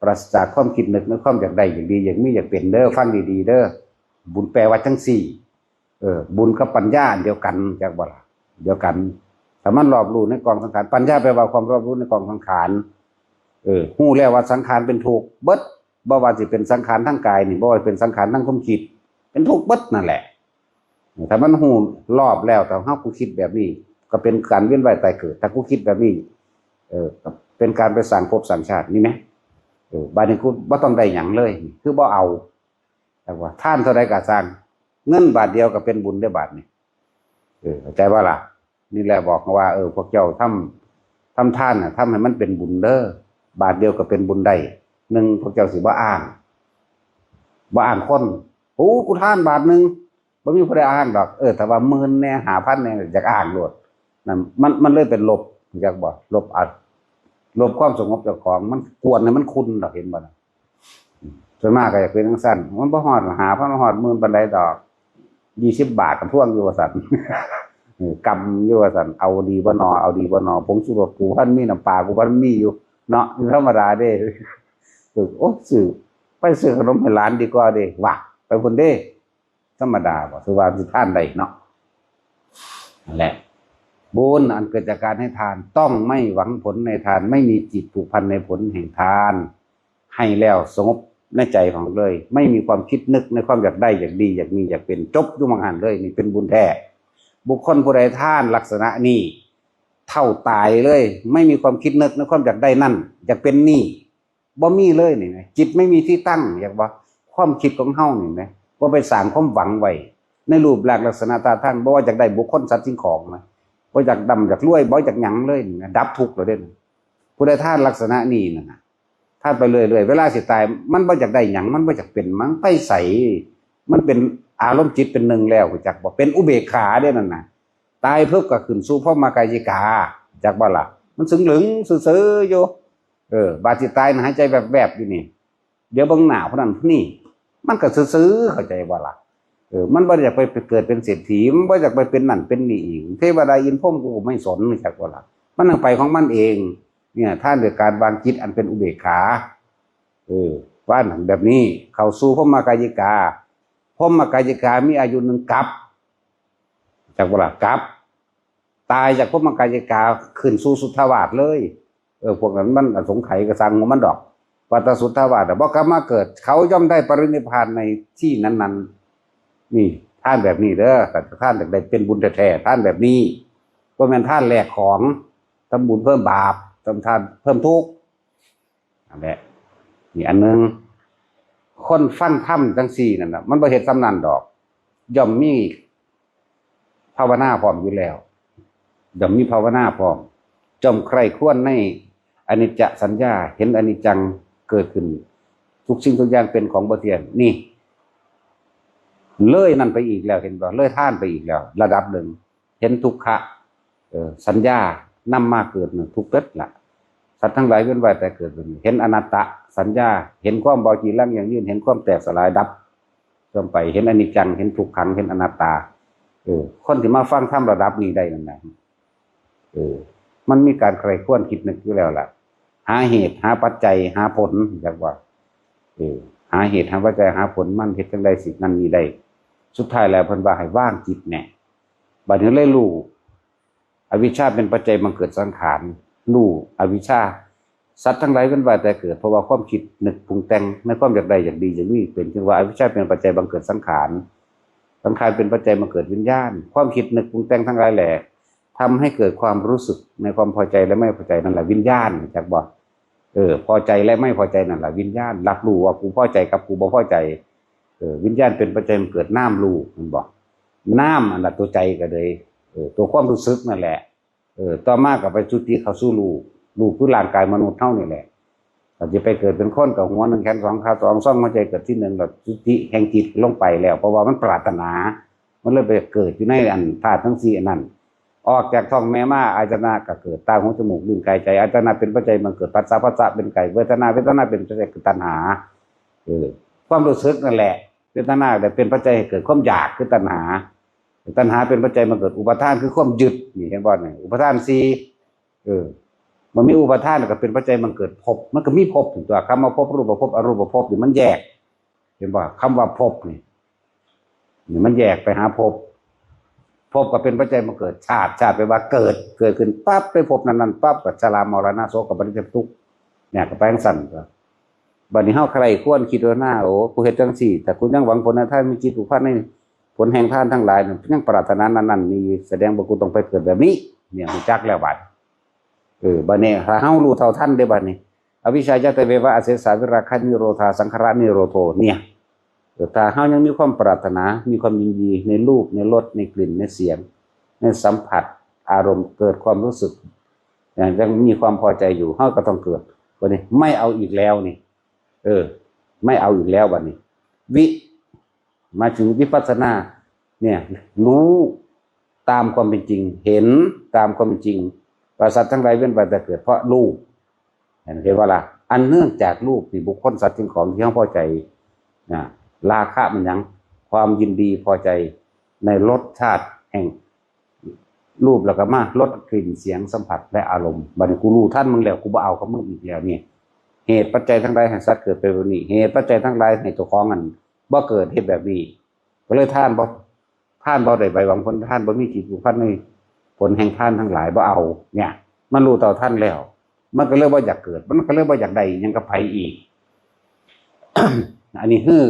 ปราศจากความคิดนึกในความอยากได้อยากดีอยากมีอยากเป็นเด้อฟังดีๆเด้อบุญแปลว่าจังซี่บุญกับปัญญาเดียวกันจักบ่ล่ะเดียวกันถ้ามันรอบรู้ในกองสังขารปัญญาแปลว่าความรอบรู้ในกองสังขารฮู้แล้วว่าสังขารเป็นทุกข์เบิดบ่ว่าสิเป็นสังขารทางกายนี่บ่ว่าเป็นสังขารทางความคิดเป็นทุกข์เบิดนั่นแหละถ้ามันฮู้รอบแล้วแต่เฮากูคิดแบบนี้ก็เป็นการเวียนว่ายตายเกิดถ้ากูคิดแบบนี้เป็นการไปสร้างภพสร้างชาตินี่แหมบัดนี้กูบ่ต้องได้หยังเลยคือบ่เอาแต่ว่าทานเท่าใดก็สร้างเงินบาทเดียวก็เป็นบุญได้บาทนี่เข้าใจว่าล่ะนี่แหละบอกว่าพวกเจ้าทำทานน่ะทำให้มันเป็นบุญเด้อบาทเดียวก็เป็นบุญได้หนึ่งพวกเจ้าสิบ่อ้างคนโอ้กูทานบาทนึงบ่มีผู้ใดอ้างดอกแต่ว่า10,000แน่5,000แน่อยากอ้างโลดนั่นมันเลยเป็นลบอยากบ่ลบลบความสงบเจ้าของมันกวนให้มันคุณดอกเห็นบ่ล่ะส่วนมากก็อยากเป็นจังซั่นมันบ่ฮอด5,000บ่ฮอด10,000ปานใดดอก20 บาทก็ท่วงอยู่ว่าซั่นกำอยู่ว่าซั่นเอาดีบ่นอเอาดีบ่นอผงชูรสกูพันมีน้ำปลากูพันมีอยู่เนาะธรรมดาเด้โอ้ซื้อขนมให้หลานดีกว่าเด้ว่ะไปพุ่นเด้ธรรมดาบ่คือว่าสิทานได้เนาะนั่นแหละบุญอันเกิดจากการให้ทานต้องไม่หวังผลในทานไม่มีจิตผูกพันในผลแห่งทานให้แล้วสงบในใจของเลยไม่มีความคิดนึกในความอยากได้อยากดีอยากมีอยากเป็นจบอยู่มังหันเลยนี่เป็นบุญแท้บุคคลผู้ใดทานลักษณะนี้เท่าตายเลยไม่มีความคิดนึกในความอยากได้นั่นอยากเป็นนี่บ่มีเลยนี่นะจิตไม่มีที่ตั้งอยากว่าความคิดของเฮานี่นะว่าไปสร้างความหวังไว้ในรูปลักษณะตาท่านบ่ว่าอยากได้บุคคลสัตว์สิ่งของนะบ่อยากดำอยากรวยบ่อยากหยังเลยนะดับทุกข์แล้วเด้ผู้ใดทานลักษณะนี้นะทานไปเรื่อยๆเวลาสิตายมันบ่อยากได้หยังมันบ่อยากเป็นมันไปใสมันเป็นอารมณ์จิตเป็นหนึ่งแล้วจักบ่เป็นอุเบกขาเด้นั่นน่ะตายเพิ่นก็ขึ้นสู่พรหมกายิกาจักบ่ล่ะมันสึงหลึงซื่อๆอยู่บาดสิตายหายใจแวบๆอยู่นี่เดี๋ยวเบิ่งหน้าผู้นั้นผู้นี้มันก็ซื่อๆเข้าใจบ่ล่ะมันบ่อยากไปเกิดเป็นเศรษฐีมันบ่อยากไปเป็นนั่นเป็นนี่อีกเทวดาอินพรหมกูไม่สนจักบ่ล่ะมันนั่งไปของมันเองเนี่ยท่านโดยการวางจิตอันเป็นอุเบกขาว่าหนังแบบนี้เข้าสู่พรหมกายิกาพรหมกายิกามีอายุหนึ่งกับจากบ่ล่ะกับตายจากพรหมกายิกาขึ้นสู่สุทธาวาสเลยพวกนั้นมันอสงไขยกระสังของมันดอกวัฏสุทธาวาสบ่กลับมาเกิดเขาย่อมได้ปรินิพพานในที่นั้นๆนี่ท่านแบบนี้เด้อแต่ท่านได้เป็นบุญแท้ๆท่านแบบนี้บ่แม่นท่านแลกของทำบุญเพิ่มบาปทำทานเพิ่มทุกข์นั่นแหละนี่อันนึงคนฟังธรรมจังซี่นั่นน่ะมันบ่เฮ็ดสำนันดอกย่อมมีภาวนาพร้อมอยู่แล้วย่อมมีภาวนาพร้อมจอมใครควรในอนิจจสัญญาเห็นอนิจจังเกิดขึ้นทุกสิ่งทุกอย่างเป็นของบ่เที่ยงนี่เลยนั่นไปอีกแล้วเห็นบ่เลยท่านไปอีกแล้วระดับหนึ่งเห็นทุกขะสัญญานำมาเกิดทุกข์เกิดล่ะสัตว์ทั้งหลายเวียนว่ายแต่เกิดเห็นอนัตตะสัญญาเห็นความเบาจีรังอย่างยืนเห็นความแตกสลายดับจนไปเห็นอนิจจังเห็นทุกขังเห็นอนัตตาคนที่มาฟังธรรมระดับนี้ได้นั่นนะมันมีการใครควรคิดนึกอยู่แล้วล่ะหาเหตุหาปัจจัยหาผลจักว่าหาเหตุหาปัจจัยหาผลมันเฮ็ดจังได๋สินั้นนี้ได้สุดท้ายแล้วเพิ่นว่าให้ว่างจิตแน่บัดนี้เลยรู้อวิชชาเป็นปัจจัยบังเกิดสังขารรู้อวิชชาสัตว์ทั้งหลายเป็นว่าแต่เกิดเพราะว่าความคิดนึกปรุงแต่งในความอยากได้อยากดีอย่างนี้เป็นจึงว่าอวิชชาเป็นปัจจัยบังเกิดสังขารสังขารเป็นปัจจัยบังเกิดวิญญาณความคิดนึกปรุงแต่งทั้งหลายแหละทำให้เกิดความรู้สึกในความพอใจและไม่พอใจนั่นแหละวิญญาณจักบ่ พอใจและไม่พอใจนั่นแหละวิญญาณรับรู้ว่ากูพอใจกับกูบ่พอใจวิญญาณเป็นปัจจัยมันเกิดน้ำรู้มันบอกน้ำอันนั้นตัวใจก็เลยตัวความรู้สึกนั่นแหละต่อมากับไปจุติเข้าสู่รู้คือร่างกายมนุษย์เท่านี่แหละเราจะไปเกิดเป็นคนกับหัวหนึ่งแขนสองขาสองซ่องหัวใจเกิดที่หนึ่งแบบจุติแห่งจิตลงไปแล้วเพราะว่ามันปรารถนามันเลยไปเกิดอยู่ในอันธาตุทั้งสี่อันนั้นออกจากท้องแม่มาอายตนะก็เกิดตาหูจมูกลิ้นกายใจอายตนะเป็นปัจจัยมันเกิดปัสสาวะเป็นไก่เวทนาเป็นปัจจัยเกิดตัณหาความรู้สึกนั่นแหละเวทนาแต่เป็นปัจจัยให้เกิดความอยากคือตัณหาเป็นปัจจัยมันเกิดอุปทานคือความยึดนี่เห็นบ่เนี่ยอุปทานสี่มันมีอุปทานก็เป็นปัจจัยมันเกิดภพมันก็มีภพถึงตัวคำว่าภพรูปภพอรูปภพนี่มันแยกเห็นบ่คำว่าภพนี่มันแยกไปหาภพก็เป็นปัจจัยมาเกิดชาติไปว่าเกิดขึ้นปั๊บไปภพนั้นปั๊บกับชรามรณะโศกกับปริเทวทุกข์เนี่ยก็ไปทั้งสั่นก็บัดนี้เฮาใครควรคิดว่าหน้าโอ้กูเฮ็ดจังซี่แต่กูยังหวังผลนะท่านมีจิตผูกพันในผลแห่งทานทั้งหลายยังปรารถนานั้นนี่แสดงว่ากูต้องไปเกิดแบบนี้เนี่ยรู้จักแล้วบัดบัดนี้ถ้าเฮารู้เท่าทันได้บัดนี้อวิชชายะเตเววะอเสสาวิราคะนิโรธาสังขารนิโรโธเนี่ยถ้าเฮายังมีความปรารถนามีความยินดีในรูปในรสในกลิ่นในเสียงในสัมผัสอารมณ์เกิดความรู้สึกยังมีความพอใจอยู่เฮาก็ต้องเกิดบัดนี้ไม่เอาอีกแล้วนี่ไม่เอาอีกแล้วบัดนี้มาถึงวิปัสสนาเนี่ยรู้ตามความเป็นจริงเห็นตามความเป็นจริงว่าสัตว์ทั้งหลายเว้นไปแต่เกิดเพราะรูปเห็นว่าล่ะอันเนื่องจากรูปที่บุคคลสัตว์สิ่งของที่เขาพอใจราคะมันยังความยินดีพอใจในรสชาติแห่งรูปแล้วก็มารสกลิ่นเสียงสัมผัสและอารมณ์บัดนี้กูรู้ท่านมึงแล้วกูบ่เอากับมึงอีกแล้วนี่เหตุปัจจัยทั้งหลายให้สัตว์เกิดเป็นแบบนี้เหตุปัจจัยทั้งหลายให้ตัวของอันบ่เกิดเหตุแบบนี้ก็เลยท่านบ่ได้ใบหวังผลท่านบ่มีจิตผูกพันในผลแห่งท่านทั้งหลายบ่เอาเนี่ยมันรู้ต่อท่านแล้วมันก็เลยบ่อยากเกิดมันก็เลยบ่อยากได้ยังกับไผอีก อันนี้คือ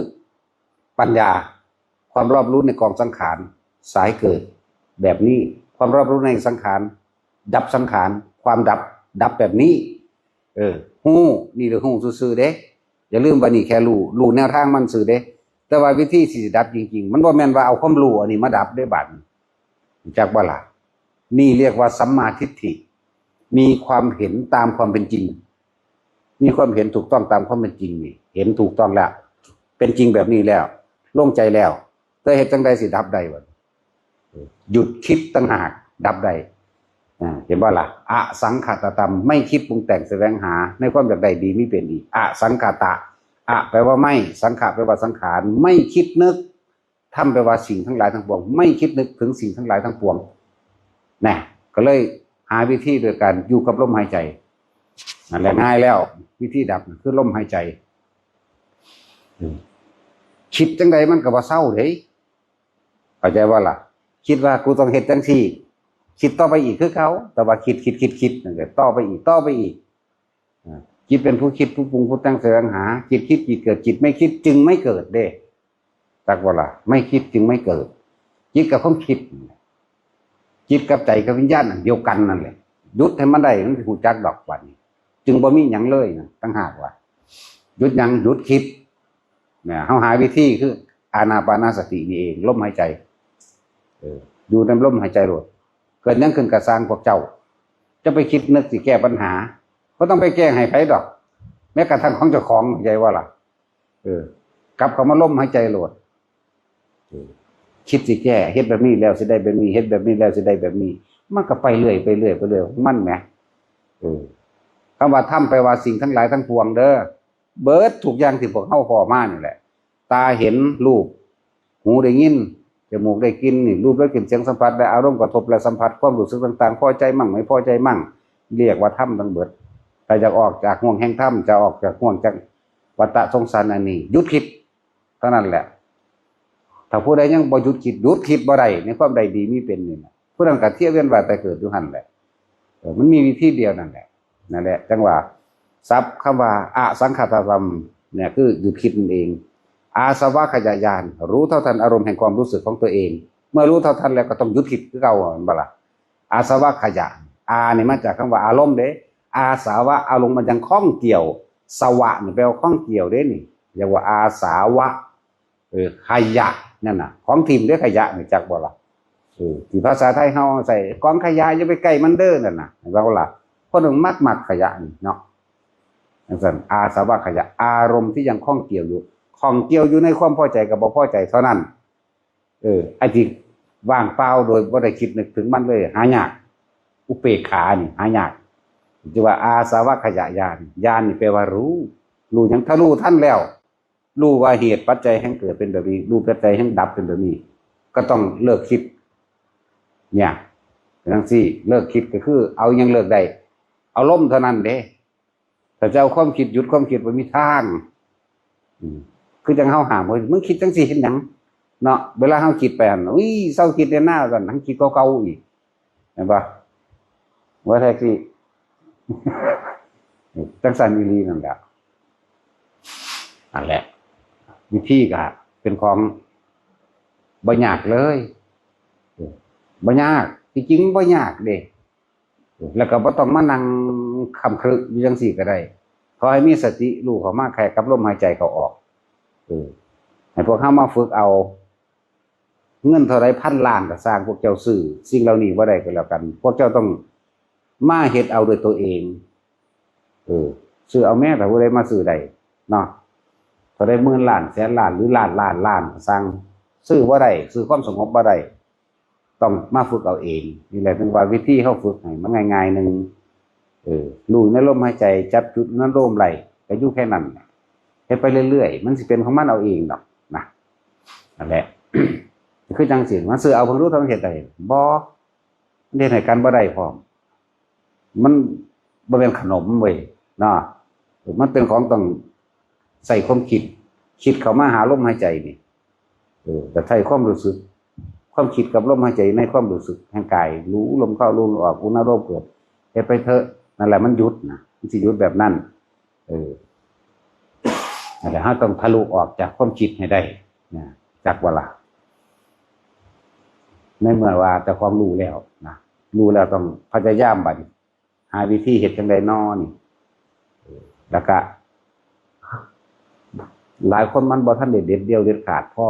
ปัญญาความรอบรู้ในกองสังขารสายเกิดแบบนี้ความรอบรู้ในสังขารดับสังขารความดับแบบนี้ฮู้นี่เด้อฮู้ซื่อๆเด้อย่าลืมว่านี่แค่รู้แนวทางมันซื่อเด้แต่ว่าวิธีที่สิดับจริงๆมันบ่แม่นว่าเอาความรู้อันนี้มาดับได้บัดจักบ่ล่ะนี่เรียกว่าสัมมาทิฏฐิมีความเห็นตามความเป็นจริงมีความเห็นถูกต้องตามความเป็นจริงนี่เห็นถูกต้องแล้วเป็นจริงแบบนี้แล้วโล่งใจแล้วแต่เหตุจังใดสิดับได้บ่หยุดคิดต่างหากดับได้เห็นว่าล่ะอสังขตธรรมไม่คิดปรุงแต่งแสวงหาในความอยากได้ดีไม่เป็นดีอสังขตะแปลว่าไม่สังขารแปลว่าสังขารไม่คิดนึกทำแปลว่าสิ่งทั้งหลายทั้งปวงไม่คิดนึกถึงสิ่งทั้งหลายทั้งปวงนะก็เลยหาวิธีโดยการอยู่กับลมหายใจนั่นแหละง่ายแล้ววิธีดับคือลมหายใจคิดจังใดมันก็บ่เศร้าเด้เข้าใจว่าล่ะคิดว่ากูต้องเฮ็ดจังซี่คิดต่อไปอีกคือเขาแต่ว่าคิดนั่นแหละต่อไปอีกจิตเป็นผู้คิดผู้ปรุงผู้ตั้งแสวงหาจิตคิดจิตเกิดจิตไม่คิดจึงไม่เกิดเด้จักว่าล่ะไม่คิดจึงไม่เกิดจิตกับความคิดจิตกับใจกับวิญญาณเดียวกันนั่นแหละหยุดให้มันได้มันสิฮู้จักดอกบัดนี้จึงบ่มีหยังเลยนะต่างหากว่าหยุดหยังหยุดคิดเนี่ยเฮาหาวิธีคืออานาปานสตินี่เองลมหายใจอยู่ในลมหายใจโลดเกิดยังขึ้นกับสร้างพวกเจ้าจะไปคิดนึกสิแก้ปัญหาก็ต้องไปแก้ให้ไผดอกแม้กระทั่งของเจ้าของใจว่าล่ะกลับเข้ามาลมหายใจโลดคิดสิแก้เฮ็ดแบบนี้แล้วสิได้แบบนี้เฮ็ดแบบนี้แล้วสิได้แบบนี้มันก็ไปเรื่อยมันแหมคำว่าทำไปว่าสิ่งทั้งหลายทั้งปวงเด้อเบิดทุกอย่างที่พวกเฮาพ้อมานี่แหละตาเห็นรูปหูได้ยินจมูกได้กลิ่นนี่รูปได้กลิ่นเสียงสัมผัสได้อารมณ์กระทบและสัมผัสความรู้สึกต่างๆพอใจมั่งไม่พอใจมั่งเรียกว่าธรรมทั้งเบิดถ้าจะออกจากห่วงแห่งธรรมจะออกจากห่วงจากวัฏสงสารอันนี้หยุดคิดเท่านั้นแหละถ้าผู้ใดยังบ่หยุดคิดบ่ได้ในความใดดีมีเป็นนี่นะผู้นั้นก็เที่ยวเวียนว่ายแต่เกิดอยู่หั่นแหละมันมีวิธีเดียวนั่นแหละจังว่าศัพท์คำว่าอสังขตธรรมเนี่ยคือหยุดคิดนั่นเองอาสวะขยายานรู้เท่าทันอารมณ์แห่งความรู้สึกของตัวเองเมื่อรู้เท่าทันแล้วก็ต้องหยุดคิดคือเก่าบ่ล่ะอาสวะขยะนี่มาจากคำว่าอารมณ์เด้ อาสาวะเอาลงมันยังคล้องเกี่ยวสวะนี่แปลว่าคล้องเกี่ยวเด้นี่เรียกว่าอาสาวะขยะนั่นน่ะของทิ่มด้วยขยะนี่จักบ่ล่ะที่ภาษาไทยเฮาใส่กองขยะอย่าไปใกล้มันเด้อนั่นน่ะเห็นบ่ล่ะคนนึงมักขยะนี่เนาะจังซั่นอาสาวะขยะอารมณ์ที่ยังคล้องเกี่ยวอยู่ข้องเกี่ยวอยู่ในความพอใจกับบ่พอใจเท่านั้นไอ้ที่ว่างเปล่าโดยบ่ได้คิดนึกถึงมันเลยหายากอุเบกขานี่หายากจะว่าอาสาวะขยะญาณญาณนี่แปลว่ารู้หยังถ้ารู้ท่านแล้วรู้ว่าเหตุปัจจัยแห่งเกิดเป็นแบบนี้รู้ปัจจัยแห่งดับเป็นแบบนี้ก็ต้องเลิกคิดเนี่ยทั้งสี่เลิกคิดก็คือเอายังเลิกได้เอาล้มเท่านั้นเด้แต่จะเอาความคิดหยุดความคิดบ่มีทางคือจังเฮาหามว่ามึงคิดจังซี่เฮ็ดหยังเนาะเวลาเฮาคิดไปอั่นอุ้ยเศร้าคิดในหน้าซั่นทั้งคิดเก่าๆอีกเห็นป่ะว่าแท้ที่จังซั่นอีหลีนั่นแหละนั่นแหละวิธีก็เป็นของบ่ยากเลยบ่ยากที่จริงบ่ยากเด้แล้วก็บ่ต้องมานั่งคำครึกอยู่จังซี่ก็ได้ขอให้มีสติรู้เข้ามาแค่กับลมหายใจเข้าออกให้พวกเขามาฝึกเอาเงินเท่าไรพันล้านก็สร้างพวกเจ้าซื้อสิ่งเหล่านี้ว่าได้ก็แล้วกันพวกเจ้าต้องมาเฮ็ดเอาโดยตัวเองซื้อเอาแม่แต่ว่าได้มาซื้อได้เนาะเท่าไรหมื่นล้านแสนล้านหรือล้านสร้างซื้อว่าได้ซื้อความสงบว่าได้ต้องมาฝึกเอาเองนี่แหละเป็นว่าวิธีเขาฝึกให้มันง่ายๆหนึ่งรู้ในลมหายใจจับจุดนั้นลมไหลก็อยู่แค่นั้นให้ไปเรื่อยๆมันสิเป็นของมันเอาเองดอกนะนั่นแหละ คือจังสิมันซื้อเอาเพิ่งรู้ทำเหตุใดบ่เรียนให้กันบ่ได้พร้อมมันบ่เป็นขนมเว้ยเนาะมันเป็นของต้องใส่ความคิดเข้ามาหาลมหายใจนี่แต่ใส่ความรู้สึกความคิดกับลมหายใจในความรู้สึกแห่งกายรู้ลมเข้าลมออกอุณหภูมิเกิดเฮ็ดไปเถอะนั่นแหละมันหยุดนะมันสิหยุดแบบนั้นนั่นแหละเฮาต้องทะลุออกจากความคิดให้ได้นะจากเวลาในเมื่อว่าแต่ความรู้แล้วนะรู้แล้วต้องพยายามบัดหาวิธีเฮ็ดจังได๋น้อนี่แล้วก็หลายคนมันบ่ทันได้เด็ดเดียวเด็ดขาดพอ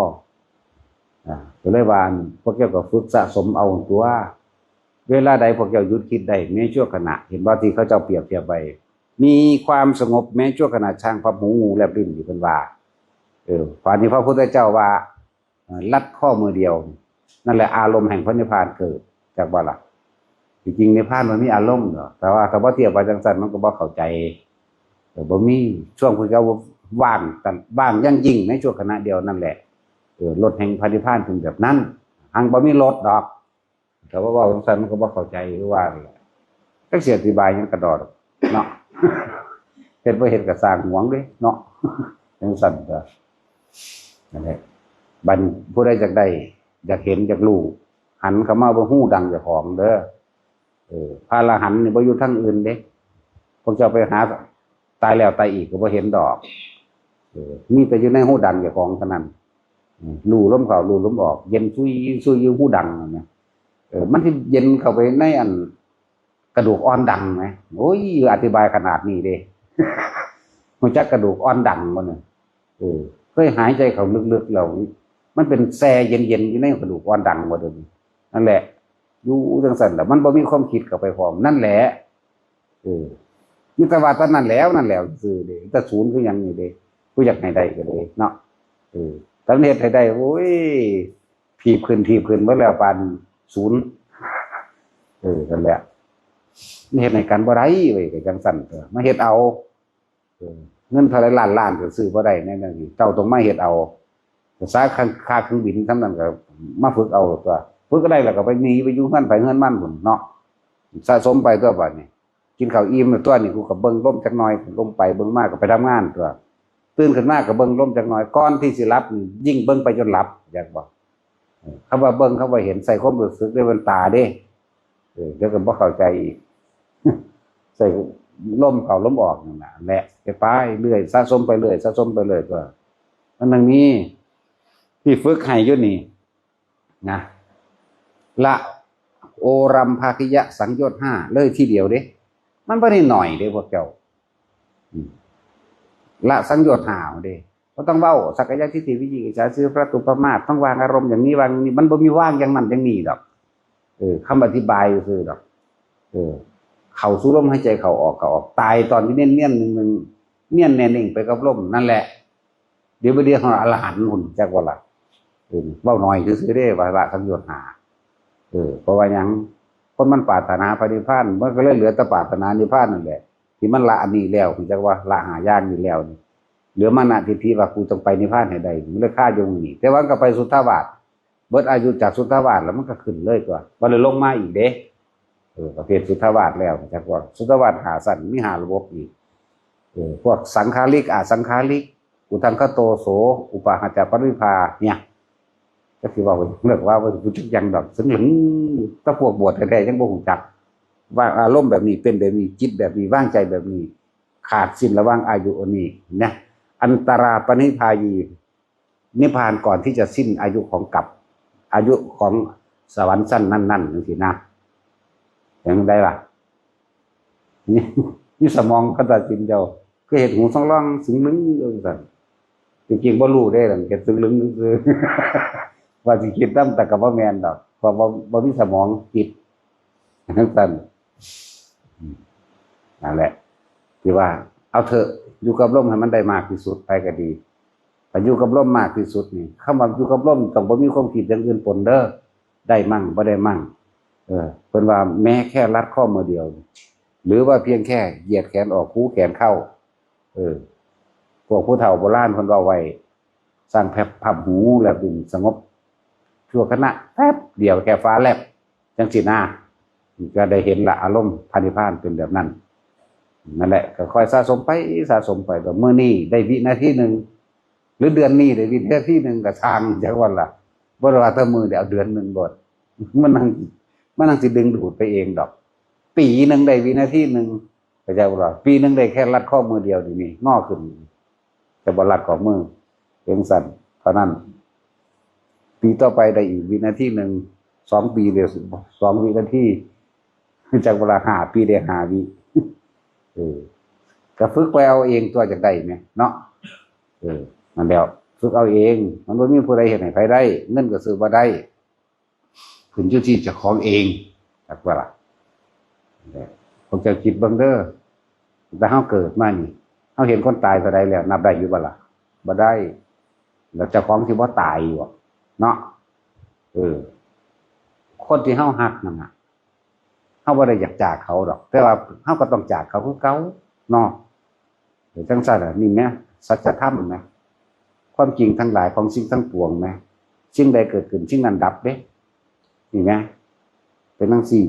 ก็เลยว่าพวกเจ้าก็ฝึกสะสมเอาตัวเวลาใดพวกเจ้าหยุดคิดได้แม้ชั่วขณะเห็นว่าที่เขาเจ้าเปรียบเทียบไว้มีความสงบแม้ชั่วขณะช่างพระหูงูแลบลิ้นอยู่เพิ่นว่าฝ่ายนี้พระพุทธเจ้าว่าลัดข้อมือเดียวนั่นแหละอารมณ์แห่งพระนิพพานเกิดจากบ่ล่ะจริงๆนิพพานมันมีอารมณ์เหรอแต่ว่าถ้าบ่เทียบว่าจังซั่นมันก็บ่เข้าใจบ่มีช่วงพวกเจ้าว่างกันว่างยั่งยิ่งในชั่วขณะเดียวนั่นแหละรถแห่งพระนิพพานถึงแบบนั้นหังบ่มีรถดอกแต่ว่าจังซั่นมันก็บ่เข้าใจหรือว่าจักสิอธิบายหยังกระดอดเนาะเฮ็ดบ่เฮ็ดก็สร้างหวงเด้เนาะจังซั่นก็นั่นแหละบัดผู้ใดอยากได้อยากเห็นอยากรู้หันเข้ามาบ่ฮู้ดังเจ้าของเด้อพระอรหันต์นี่บ่อยู่ทางอื่นเด้พวกเจ้าไปหาตายแล้วตายอีกก็บ่เห็นดอกมีแต่อยู่ในหูดังเจ้าของเท่านั้นรู้ลมเข้ารู้ลมออกเย็นซุยอยู่หูดังนั่นเนี่ยมันสิเย็นเข้าไปในอันกระดูกอ่อนดังไหมโอ้ยอธิบายขนาดนี้เด้ รู้จักกระดูกอ่อนดังบ่เนี่ยเคยหายใจเข้าลึกๆแล้วมันเป็นแซ่เย็นๆอยู่ในกระดูกอ่อนดังบ่เด้นั่นแหละอยู่จังซั่นแหละมันบ่มีความคิดเข้าไปพร้อมนั่นแหละมีแต่ว่าตอนนั้นแล้วซื่อเด้แต่ศูนย์คือหยังนี่เด้ผู้อยากให้ได้ก็เลยเนาะตอนเฮ็ดให้ได้โอ้ยถีบขึ้นเบิดแล้วปานศูนย์นั่นแหละเฮ็ดให้กันบ่ได้เว้ยก็จังซั่นเด้อมาเฮ็ดเอาเงินเท่าไหร่ล้านก็ซื้อบ่ได้แน่ๆนี่เจ้าต้องมาเฮ็ดเอาสาค่าเครื่องบินซำนั้นก็มาฝึกเอาตัวฝึกก็ได้แล้วก็ไปหนีไปอยู่เฮือนไปเฮือนมันพุ่นเนาะสะสมไปตัวบัดนี้กินข้าวอิ่มแล้วตัวนี้กูก็เบิ่งลมจักหน่อยลงไปเบิ่งมาก็ไปทำงานตัวตื่นขึ้นมาก็เบิ่งลมจักหน่อยก่อนที่สิหลับยิ่งเบิ่งไปจนหลับอยากบอกคำว่าเบิ่งคำว่าเห็นใส่ความรู้สึกด้วยมันตาเด้เดี๋ยวก็บ่เข้าใจอีกใส่ลมเข้าลมออกนั่นน่ะแหละไปเรื่อยสะสมไปเรื่อยตัวมันนึงนี้ที่ฝึกให้อยู่นี่นะละโอรัมภาคิยะสังโยชน์5เลยทีเดียวเด้ มันบ่ได้หน่อยเด้พวกเจ้าละสังโยชน์หาวเด้ก็ต้องเว้าสักกายทิฏฐิวิจิกิจฉาซื้อพระตุปมาทต้องวางอารมณ์อย่างนี้วางนี้มันบ่มีว่างอย่างนั้นอย่างนี้ดอกคำอธิบายคือดอกเข้าสู่ลมหายใจเข้าออกตายตอนที่เนียนๆนึงเนียนแน่นิ่งไปกับลมนั่นแหละเดี๋ยวบ่เดียวของอรหันต์หุ่นจักว่าล่ะเว้าน้อยซื่อๆเด้ว่าละสังโยชน์หาเพราะว่าหยังคนมันปรารถนาพระนิพพานมันก็เลยเหลือแต่ปรารถนานิพพานนั่นแหละที่มันละอันนี้แล้วคือจักว่าละหาอย่างนี้แล้วนี่เหลือมานะทิฏฐิว่ากูต้องไปนิพพานให้ได้มันเลยค่าอยู่นี่แต่ว่าก็ไปสุทธาวาสเบิดอายุจากสุทธาวาสแล้วมันก็ขึ้นเลยตัวบ่เลยลงมาอีกเด้ประเภทสุทธาวาสแล้วจักว่าสุทธาวาสหาสั่นมีหาระบบอีกพวกสังขาริกอสังขาริกอุทังคโตโสอุปาหะจปริภาเนี่ยก็คือว่าเลิกว่าผู้จักยังดอกซึ่งหลึงถ้าพวกบวชแท้ๆยังบ่ฮู้จักว่าอารมณ์แบบนี้เป็นแบบนี้จิตแบบนี้ว่างใจแบบนี้ขาดสิ้นระหว่างอายุอันนี้นะอันตราปณิพายีนิพพานก่อนที่จะสิ้นอายุของกลับอายุของสวรรค์สั้นนั่นๆจังซี่นะอย่างใดล่ะนี่สมองก็ตัดสินเจ้าก็เห็นหูสองร่องสึงลึงจังซั่นจริงๆบ่รู้ได้หรอกเก็บสึงลึงซื่อว่าสิคิดนำแต่ก็บ่แม่นดอกเพราะบ่มีสมองคิดจังซั่นนั่นแหละที่ว่าเอาเถอะอยู่กับลมให้มันได้มากที่สุดไปก็ดีแต่อยู่กับลมมากที่สุดนี่คำว่าอยู่กับลมต้องบ่มีความคิดอย่างอื่นปนเด้อได้มั่งบ่ได้มั่งเพิ่นว่าแม้แค่รัดข้อมือเดียวหรือว่าเพียงแค่เหยียดแขนออกคูแขนเข้าพวกผู้เฒ่าโบราณเพิ่นเว้าไว้สร้างแผบพับหูแล้วดึงสงบชั่วขณะแป๊บเดียวแค่ฟ้าแลบจังสินะก็ได้เห็นละอารมณ์พระนิพพานเป็นแบบนั้นนั่นแหละก็ค่อยสะสมไปแบบมื้อนี้ได้วินาทีนึงหรือเดือนนี้ได้วินาทีนึงก็ทางจักวันละบ่ว่าแต่มื้อเดียวเดือนนึงบ่มันนั่งสิดึงดูดไปเองดอกปีนึงได้วินาทีนึงเข้าใจบ่ล่ะปีนึงได้แค่รัดข้อมือเดียวนี่งอขึ้นแต่บ่รัดข้อมือเพียงสั่นเท่านั้นปีต่อไปได้อีกวินาทีนึง2 ปีเดียว2 วินาทีจักเวลา5 ปีได้5 วิก็ฝึกไปเอาเองตัวจากได้ไหมเนาะนั่นแล้วฝึกเอาเองมันบ่มีผู้ใดเฮ็ดให้ไผได้เงินก็ซื้อบ่ได้ขึ้นอยู่ที่เจ้าของเองจักว่าล่ะผมจะคิดเบิ่งเด้อแต่เฮาเกิดมานี่เฮาเห็นคนตายเท่าใดแล้วนับได้อยู่บ่ล่ะบ่ได้แล้วเจ้าของสิบ่ตายอยู่เนาะคนที่เฮาฮักนั่นน่ะเฮาบ่ได้อยากจากเขาดอกแต่ว่าเฮาก็ต้องจากเขาคือเก่าเนาะจังซั่นน่ะนี่แหมสัจธรรมนะความจริงทั้งหลายของสิ่งทั้งปวงแหมสิ่งใดเกิดขึ้นสิ่งนั้นดับเด้นี่แหมเป็นจังซี่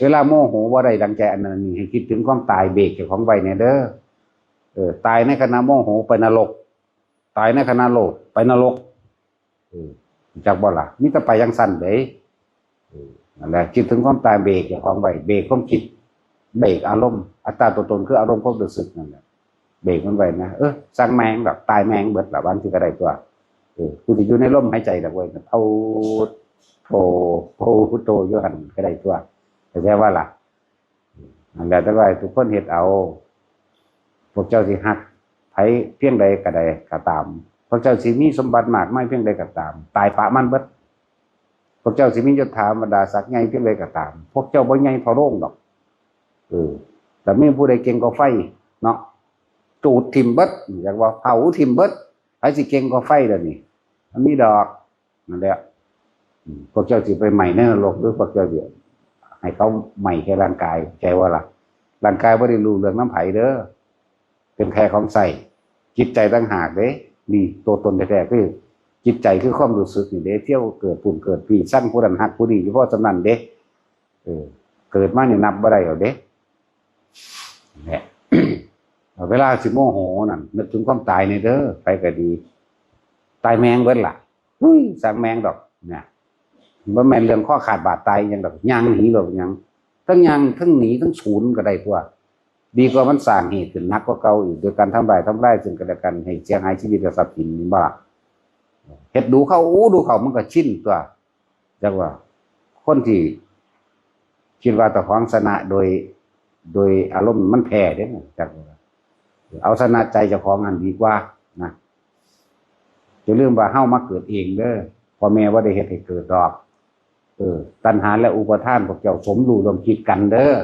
เวลาโมโหบ่ได้ดังใจอันนั้นนี่ให้คิดถึงความตายเบรกเจ้าของไว้แน่เด้อตายในขณะโมโหไปนรกตายในขณะโลภไปนรกจักบ่ล่ะมีแต่ไปจังซั่นเด้นั่นแหละคิดถึงความตายเบรกเจ้าของไว้เบรกความคิดเบรกอารมณ์อัตตาตัวตนคืออารมณ์ความรู้สึกนั่นแหละเบรกมันไว้นะสร้างแมงแบบตายแมงเบิดละวันที่ก็ได้ตัวกูสิอยู่ในลมหายใจดอกเว้ยเอาโตอยู่หั่นก็ได้ตัวแต่แค่ว่าล่ะนั่นแหละแต่ว่าทุกคนเฮ็ดเอาพวกเจ้าสิฮักไผเพียงใดก็ได้ก็ตามพวกเจ้าสิมีสมบัติมากมายเพียงใดก็ตามตายปะมันเบิดพวกเจ้าสิมียศถาบรรดาศักดิ์ใหญ่เพียงใดก็ตามพวกเจ้าบ่ใหญ่เท่าโรงดอกแต่มีผู้ใดเก่งกว่าไฟเนาะจูดทิ่มเบิดอยากว่าเผาทิ่มเบิดไผสิเก่งกว่าไฟเด้อนี่มันมีดอกนั่นแหละพวกเจ้าสิไปใหม่ในนรกหรือพวกเจ้าสิให้เขาใหม่แค่ร่างกายใจว่าล่ะร่างกายบ่ได้รู้เรื่องน้ำไผเด้อเป็นแค่ของใส่จิตใจต่างหากเด้นี่ตัวตนแท้ๆคือจิตใจคือความรู้สึกนี่เด้เที่ยวเกิดปุ่นเกิดพี่สร้างผู้นั้นฮักผู้นี้เฉพาะสำนั้นเด้เกิดมานี่นับบ่ได้หรอกเด้เนี่ย เวลาสิโมโหนั่นนึกถึงความตายนี่เด้อไปก็ดีตายแมงเบิดล่ะสร้างแมงดอกเนี่ยบ่แม่นเรื่องข้อขาดบาดตายหยังดอกย่างหนีหรอกหยังทั้งย่างทั้งหนีทั้งศูนย์ก็ได้ทั่วดีกว่ามันสร้างเหตุขึ้นหนักกว่าเก่าอีกโดยการทำลายซึ่งกันและกันให้เสียหายชีวิตและทรัพย์สินนี่บ่ล่ะเฮ็ดดูเขามันก็ชินตัวจักว่าคนที่คิดว่าตะของชนะโดย โดยอารมณ์มันแพ้เด้จากเอาชนะใจเจ้าของอันดีกว่านะจะลืมว่าเฮ้ามาเกิดเองเด้อพ่อแม่ว่าได้เฮ็ดให้เกิดดอกตัณหาและอุปทานพวกเจ้าสมรู้ร่วมคิดกันเด้อ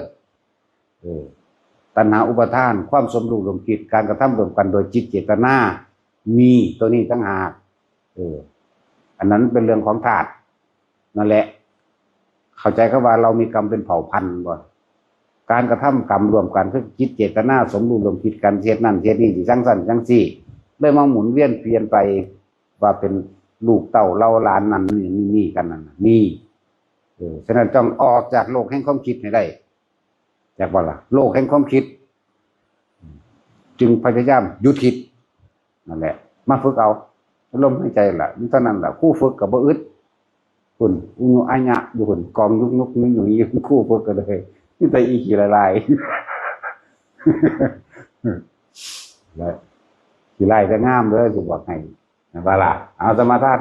ตัณหาอุปทานความสมรู้ร่วมคิดการกระทำร่วมกันโดยจิตเจตนามีตัวนี้ตั้งหากอันนั้นเป็นเรื่องของธาตุนั่นแหละเข้าใจก็ว่าเรามีกรรมเป็นเผ่าพันธุ์บ่การกระทำกรรมรวมกันคือจิตเจตนาสมรู้ร่วมคิดกันเฮ็ดนั่นเฮ็ดนี่สิจังซั่นจังซี่เลยมาหมุนเวียนเปลี่ยนไปว่าเป็นลูกเต้าเล่าหลานนั่นนี่กันนั่นนี่ฉะนั้นต้องออกจากโลกแห่งความคิดให้ได้จากบ่ล่ะโลกแห่งความคิดจึงพยายามหยุดคิดนั่นแหละมาฝึกเอาลมหายใจล่ะนี่เท่านั้นล่ะคู่ฝึกก็บ่อึดคุณอุญอัญญะอยู่คุณกองยุกนี่อยู่คู่ฝึกก็เลยนี่แต่อีขี้ลายแล้วขี้ลายจะงามเด้อสิบอกให้นะบ่ล่ะเอาสมาทาน